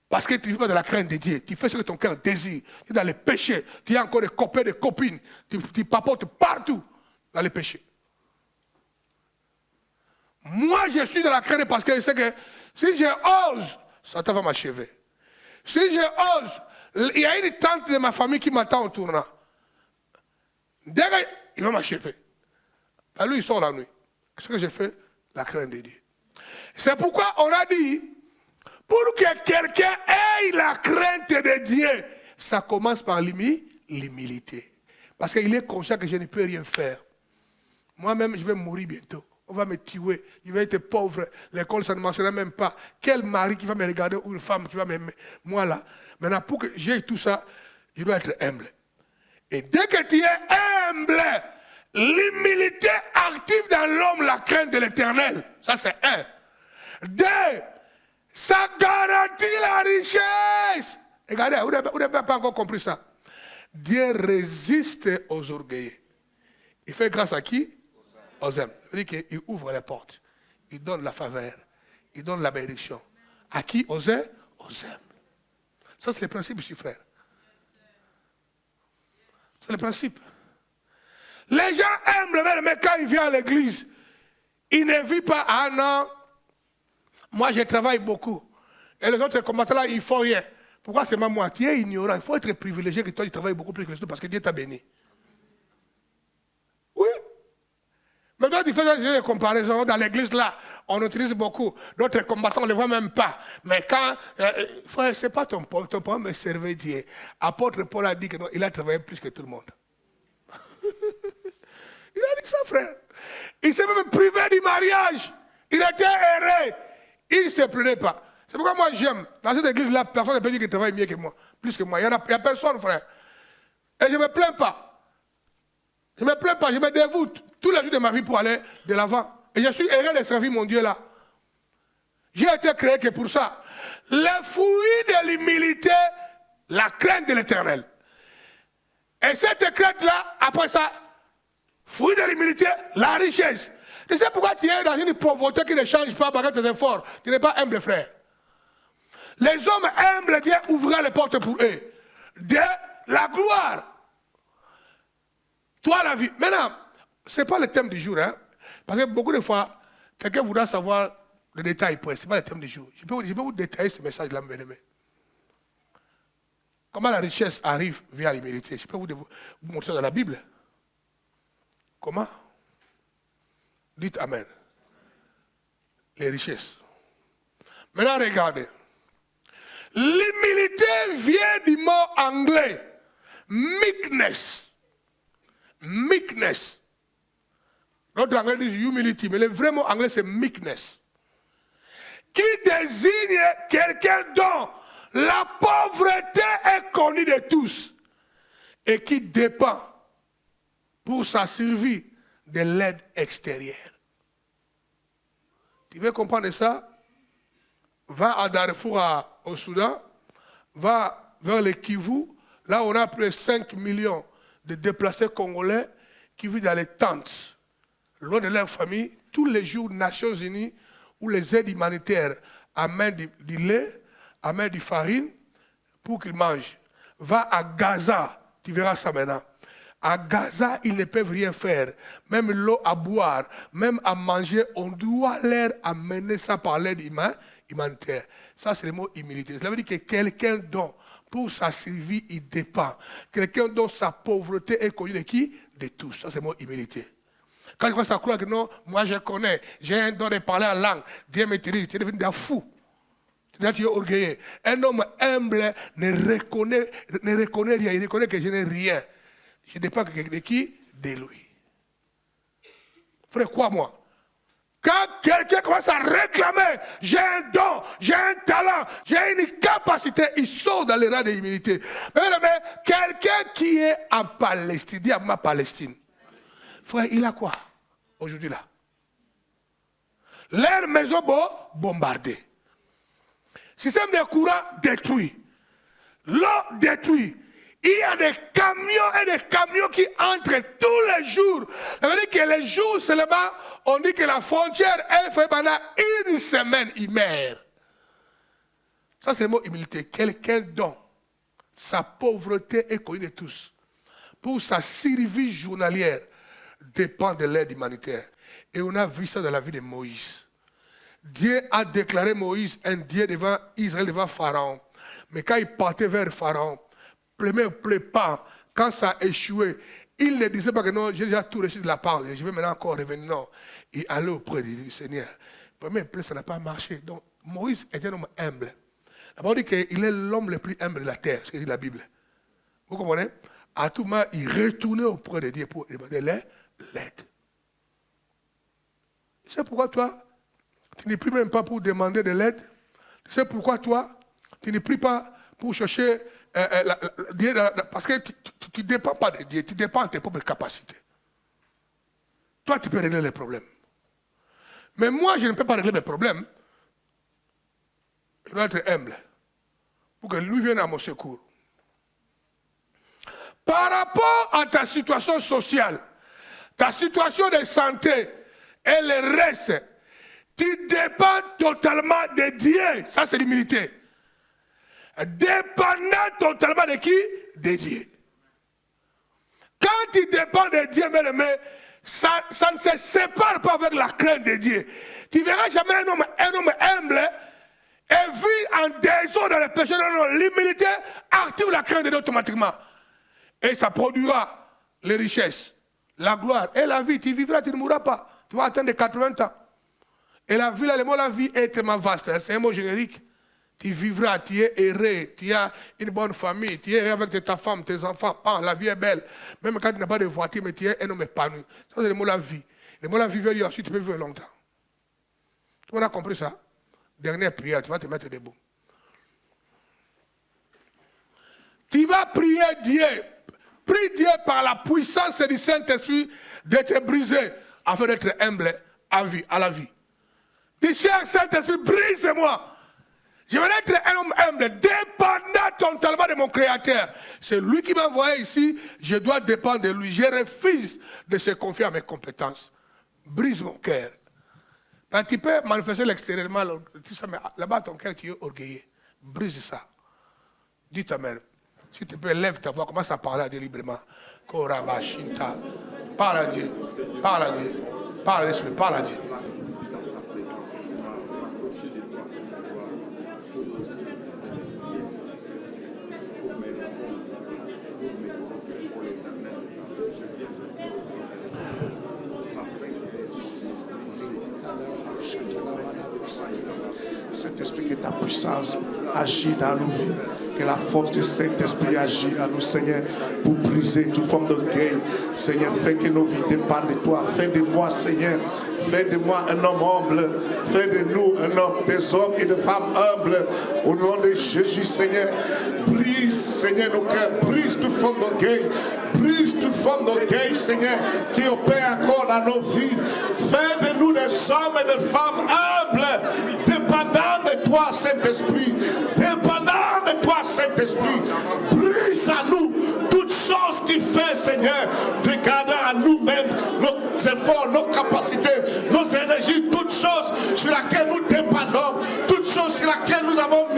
parce que tu ne vis pas dans la crainte de Dieu. Tu fais ce que ton cœur désire. Tu es dans les péchés. Tu as encore des copains, des copines. Tu papotes partout dans les péchés. Moi, je suis dans la crainte parce que je sais que si je ose, Satan va m'achever. Si je ose, il y a une tante de ma famille qui m'attend au tournant. Dès qu'il va m'achever. Lui, il sort la nuit. Qu'est-ce que j'ai fait? La crainte de Dieu. C'est pourquoi on a dit, pour que quelqu'un ait la crainte de Dieu, ça commence par l'humilité. Parce qu'il est conscient que je ne peux rien faire. Moi-même, je vais mourir bientôt. On va me tuer. Je vais être pauvre. L'école, ça ne marchera même pas. Quel mari qui va me regarder ou une femme qui va m'aimer? Moi, là. Maintenant, pour que j'aie tout ça, je dois être humble. Et dès que tu es humble, l'humilité active dans l'homme la crainte de l'Éternel. Ça, c'est un. Deux, ça garantit la richesse. Regardez, vous n'avez pas encore compris ça. Dieu résiste aux orgueilleux. Il fait grâce à qui? Aux hommes. Ça veut dire qu'il ouvre les portes. Il donne la faveur. Il donne la bénédiction. À qui? Aux hommes? Aux hommes. Ça, c'est le principe ici, frère. C'est le principe. Les gens aiment le même, mais quand ils viennent à l'église, ils ne vivent pas. Ah non, moi je travaille beaucoup. Et les autres combattants là, ils ne font rien. Pourquoi c'est moi? Tu es ignorant. Il faut être privilégié que toi tu travailles beaucoup plus que les autres parce que Dieu t'a béni. Oui. Mais toi tu fais des comparaisons. Dans l'église là, on utilise beaucoup. D'autres combattants, on ne les voit même pas. Mais quand, frère, ce n'est pas ton problème, mais servir Dieu. Apôtre Paul a dit qu'il a travaillé plus que tout le monde. Il a dit ça, frère. Il s'est même privé du mariage. Il était erré. Il ne se plaignait pas. C'est pourquoi moi j'aime. Dans cette église-là, personne ne peut dire qu'il travaille mieux que moi. Plus que moi. Il n'y a personne, frère. Et je ne me plains pas. Je ne me plains pas. Je me dévoute tous les jours de ma vie pour aller de l'avant. Et je suis heureux de servir mon Dieu là. J'ai été créé que pour ça. Le fruit de l'humilité, la crainte de l'Éternel. Et cette crainte-là, après ça, fruit de l'humilité, la richesse. Tu sais pourquoi tu es dans une pauvreté qui ne change pas malgré tes efforts? Tu n'es pas humble, frère. Les hommes humbles, Dieu ouvrira les portes pour eux. De la gloire. Toi, la vie. Maintenant, ce n'est pas le thème du jour, hein. Parce que beaucoup de fois, quelqu'un voudra savoir le détail, ce n'est pas le thème du jour. Je peux vous détailler ce message-là, mes amis. Comment la richesse arrive via l'humilité? Je peux vous montrer ça dans la Bible. Comment? Dites Amen. Les richesses. Maintenant, regardez. L'humilité vient du mot anglais. Meekness. Meekness. L'autre anglais dit humility, mais le vrai mot anglais c'est meekness. Qui désigne quelqu'un dont la pauvreté est connue de tous et qui dépend pour sa survie de l'aide extérieure. Tu veux comprendre ça? Va à Darfour au Soudan, va vers le Kivu, là on a plus de 5 millions de déplacés congolais qui vivent dans les tentes. Loin de leur famille, tous les jours, Nations Unies, où les aides humanitaires amènent du lait, amènent du farine pour qu'ils mangent. Va à Gaza, tu verras ça maintenant. À Gaza, ils ne peuvent rien faire. Même l'eau à boire, même à manger, on doit leur amener ça par l'aide humanitaire. Ça, c'est le mot humilité. Cela veut dire que quelqu'un dont, pour sa survie, il dépend. Quelqu'un dont sa pauvreté est connue de qui? De tous. Ça, c'est le mot humilité. Quand il commence à croire que non, moi je connais, j'ai un don de parler en langue, Dieu m'utilise, tu es devenu un fou. Tu es orgueilleux. Un homme humble ne reconnaît rien. Il reconnaît que je n'ai rien. Je dépends de qui? De lui. Frère, crois-moi. Quand quelqu'un commence à réclamer, j'ai un don, j'ai un talent, j'ai une capacité, il sort dans les rangs de l'humilité. Mais quelqu'un qui est en Palestine, dis à ma Palestine, frère, il a quoi aujourd'hui là? Leur maison bombardée. Système de courant détruit. L'eau détruite. Il y a des camions et des camions qui entrent tous les jours. Ça veut dire que les jours seulement, on dit que la frontière, elle fait pendant une semaine, il meurt. Ça, c'est le mot humilité. Quelqu'un dont sa pauvreté est connue de tous, pour sa survie journalière, dépend de l'aide humanitaire. Et on a vu ça dans la vie de Moïse. Dieu a déclaré Moïse un Dieu devant Israël, devant Pharaon. Mais quand il partait vers Pharaon, ne plaît pas, quand ça a échoué, il ne disait pas que non, j'ai déjà tout reçu de la part, je vais maintenant encore revenir. Non, il allait auprès du Seigneur. Premier plaît, ça n'a pas marché. Donc Moïse était un homme humble. D'abord, on dit qu'il est l'homme le plus humble de la terre, ce que dit la Bible. Vous comprenez? À tout moment, il retournait auprès de Dieu pour demander l'aide. Tu sais pourquoi toi, tu n'es plus même pas pour demander de l'aide? Tu sais pourquoi toi, tu n'es plus pas pour chercher Dieu, parce que tu ne dépends pas de Dieu, tu dépends de tes propres capacités. Toi, tu peux régler les problèmes. Mais moi, je ne peux pas régler mes problèmes. Je dois être humble pour que lui vienne à mon secours. Par rapport à ta situation sociale, ta situation de santé et le reste, tu dépends totalement de Dieu. Ça, c'est l'humilité. Dépendant totalement de qui? De Dieu. Quand tu dépends de Dieu, mais ça ne se sépare pas avec la crainte de Dieu. Tu ne verras jamais un homme humble et vit en désordre dans le péché. Non, l'humilité active la crainte de Dieu automatiquement. Et ça produira les richesses, la gloire et la vie. Tu vivras, tu ne mourras pas. Tu vas atteindre 80 ans. Et la vie, le mot la vie est tellement vaste. C'est un mot générique. Tu vivras, tu es heureux, tu as une bonne famille, tu es heureux avec ta femme, tes enfants. La vie est belle. Même quand tu n'as pas de voiture, mais tu es un homme épanoui. Ça, c'est le mot la vie. Le mot la vie veut dire aussi tu peux vivre longtemps. Tout le monde a compris ça? Dernière prière, tu vas te mettre debout. Tu vas prier Dieu. Prie Dieu par la puissance du Saint-Esprit de te briser afin d'être humble à la vie. Dis, cher Saint-Esprit, brise-moi. Je vais être un homme humble, dépendant totalement de mon Créateur. C'est lui qui m'a envoyé ici, je dois dépendre de lui. Je refuse de se confier à mes compétences. Brise mon cœur. Quand tu peux manifester l'extérieurement, mais là-bas ton cœur, tu es orgueilleux. Brise ça. Dis Amen. Si tu peux, lève ta voix, commence à parler à Dieu librement. Parle à Dieu. Parle à Dieu. Parle à l'Esprit. Parle à Dieu. Saint-Esprit, que ta puissance agit dans nos vies, que la force du Saint-Esprit agit à nous, Seigneur, pour briser toute forme d'orgueil. Seigneur, fais que nos vies dépendent de toi. Fais de moi, Seigneur, fais de moi un homme humble. Fais de nous un homme, des hommes et des femmes humbles. Au nom de Jésus, Seigneur, brise, Seigneur, nos cœurs, brise toute forme d'orgueil. Brise toute forme d'orgueil, Seigneur, qui opère encore dans nos vies. Fais de nous des hommes et des femmes humbles, dépendants de toi, Saint-Esprit. Dépendants de toi, Saint-Esprit. Brise à nous toutes choses qui fait, Seigneur, de garder à nous-mêmes nos efforts, nos capacités, nos énergies, toutes choses sur lesquelles nous dépendons, toutes choses sur lesquelles nous avons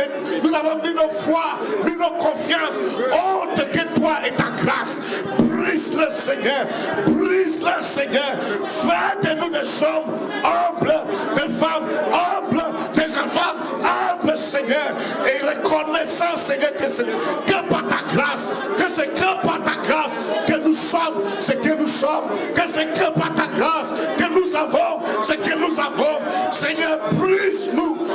mis nos foi, mis nos confiances. Honte que toi et ta grâce. Brise-le, Seigneur. Brise-le, Seigneur. Fais de nous des hommes humbles, des femmes humbles, des enfants enfants humbles, Seigneur, et reconnaissant, Seigneur, que c'est que par ta grâce, que c'est que par ta grâce que nous sommes ce que nous sommes, que c'est que par ta grâce que nous avons ce que nous avons. Seigneur, brise-nous,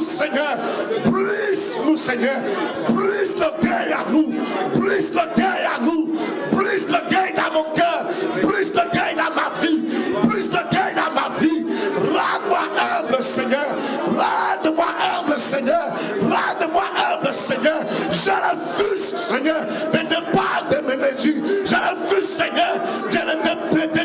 Seigneur, brise-nous, Seigneur, brise le deuil à nous, brise le deuil à nous, brise le deuil dans mon cœur, brise le deuil dans ma vie, brise le deuil dans ma vie. Rends-moi humble, Seigneur, rends-moi humble, Seigneur, rends-moi humble, Seigneur. Je refuse, Seigneur, de dépendre de mes énergies, je refuse, Seigneur, de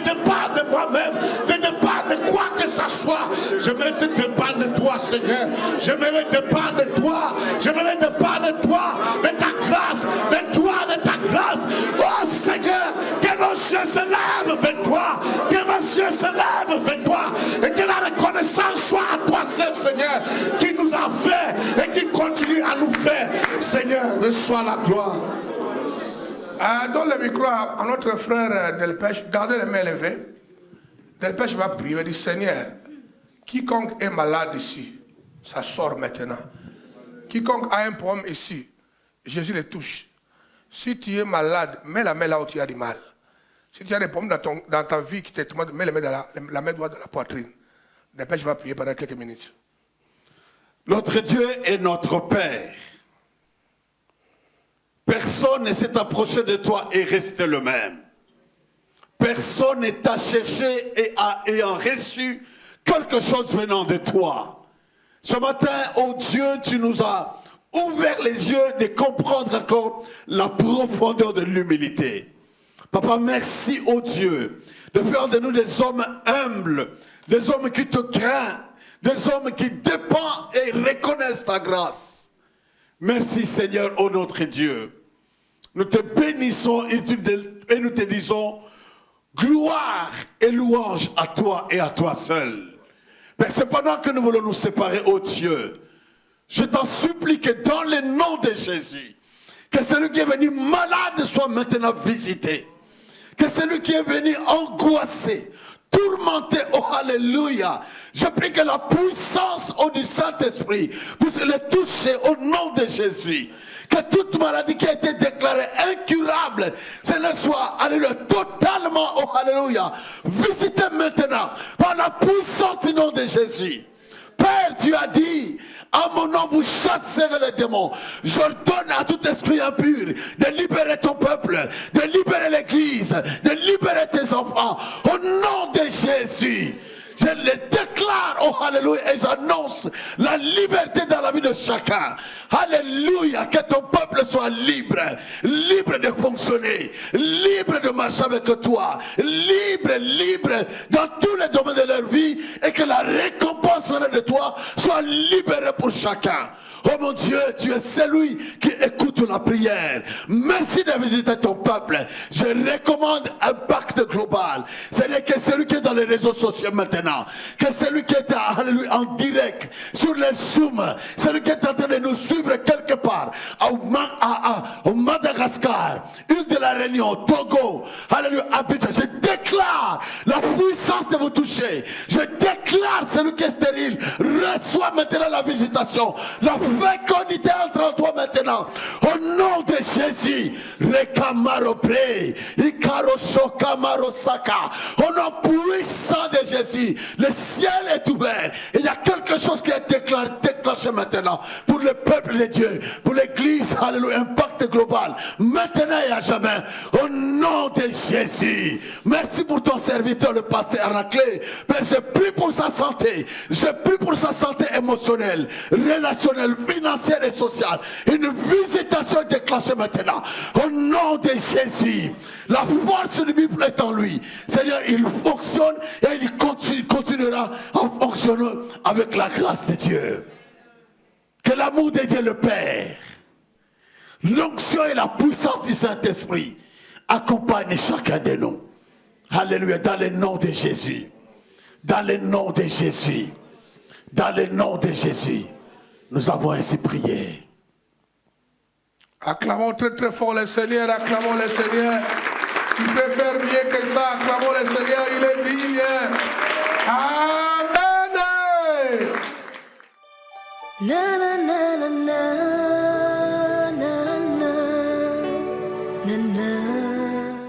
dépendre de moi-même, de dépendre de quoi que ce soit. J'aimerais te dépendre de toi, Seigneur, j'aimerais dépendre de toi, j'aimerais dépendre de toi, de ta grâce, de toi, de ta grâce. Oh Seigneur, que nos yeux se lèvent vers toi, que nos yeux se lèvent vers toi, et que la reconnaissance soit à toi seul, Seigneur, qui nous a fait et qui continue à nous faire. Seigneur, reçois la gloire. Donne le micro à notre frère Delpech, gardez les mains levées. Delpech va prier, il dit Seigneur, quiconque est malade ici, ça sort maintenant. Quiconque a un problème ici, Jésus le touche. Si tu es malade, mets la main là où tu as du mal. Si tu as des problèmes dans ta vie qui te demandent, mets la main droite dans la poitrine. Delpech va prier pendant quelques minutes. Notre Dieu est notre Père. Personne ne s'est approché de toi et resté le même. Personne ne t'a cherché et ayant reçu quelque chose venant de toi. Ce matin, oh Dieu, tu nous as ouvert les yeux de comprendre encore la profondeur de l'humilité. Papa, merci, oh Dieu, de faire de nous des hommes humbles, des hommes qui te craignent, des hommes qui dépendent et reconnaissent ta grâce. Merci Seigneur, ô notre Dieu. Nous te bénissons et nous te disons gloire et louange à toi et à toi seul. Mais c'est pendant que nous voulons nous séparer, ô Dieu, je t'en supplie que dans le nom de Jésus, que celui qui est venu malade soit maintenant visité. Que celui qui est venu angoissé, tourmenté, oh alléluia, je prie que la puissance du Saint-Esprit puisse le toucher au nom de Jésus. Que toute maladie qui a été déclarée incurable, ce ne soit, alléluia, totalement, oh alléluia, visitée maintenant par la puissance du nom de Jésus. Père, tu as dit, à mon nom vous chasserez les démons. J'ordonne à tout esprit impur de libérer ton peuple, de libérer l'église, de libérer tes enfants. Au nom de Jésus, je les déclare, oh alléluia, et j'annonce la liberté dans la vie de chacun. Alléluia, que ton peuple soit libre, libre de fonctionner, libre de marcher avec toi, libre dans tous les domaines de leur vie, et que la récompense de toi soit libérée pour chacun. Oh mon Dieu, tu es celui qui écoute la prière. Merci de visiter ton peuple. Je recommande un pacte global. C'est-à-dire que celui qui est dans les réseaux sociaux maintenant, que celui qui est en direct sur les Zoom, celui qui est en train de nous suivre quelque part au Madagascar, île de la Réunion, Togo, alléluia, Abidjan, je déclare la puissance de vous toucher. Je déclare celui qui est stérile, reçoit maintenant la visitation, la fécondité entre en toi maintenant. Au nom de Jésus, Rekamaropré, Ikarosokamarosaka, au nom puissant de Jésus, le ciel est ouvert. Et il y a quelque chose qui est déclenché maintenant pour le peuple de Dieu, pour l'église, alléluia, un pacte global, maintenant et à jamais. Au nom de Jésus, merci pour ton serviteur, le pasteur Arnaclé. Père, je prie pour sa santé, je prie pour sa santé émotionnelle, relationnelle, financière et sociale. Une visitation est déclenchée maintenant. Au nom de Jésus, la force du Bible est en lui. Seigneur, il fonctionne et il continuera à fonctionner avec la grâce de Dieu. Que l'amour de Dieu le Père, l'onction et la puissance du Saint-Esprit accompagnent chacun de nous. Alléluia, dans le nom de Jésus. Dans le nom de Jésus. Dans le nom de Jésus. Nous avons ainsi prié. Acclamons très très fort le Seigneur, acclamons le Seigneur. Tu peux faire mieux que ça, acclamons le Seigneur, il est digne. Amen. Na na na na na na na na na.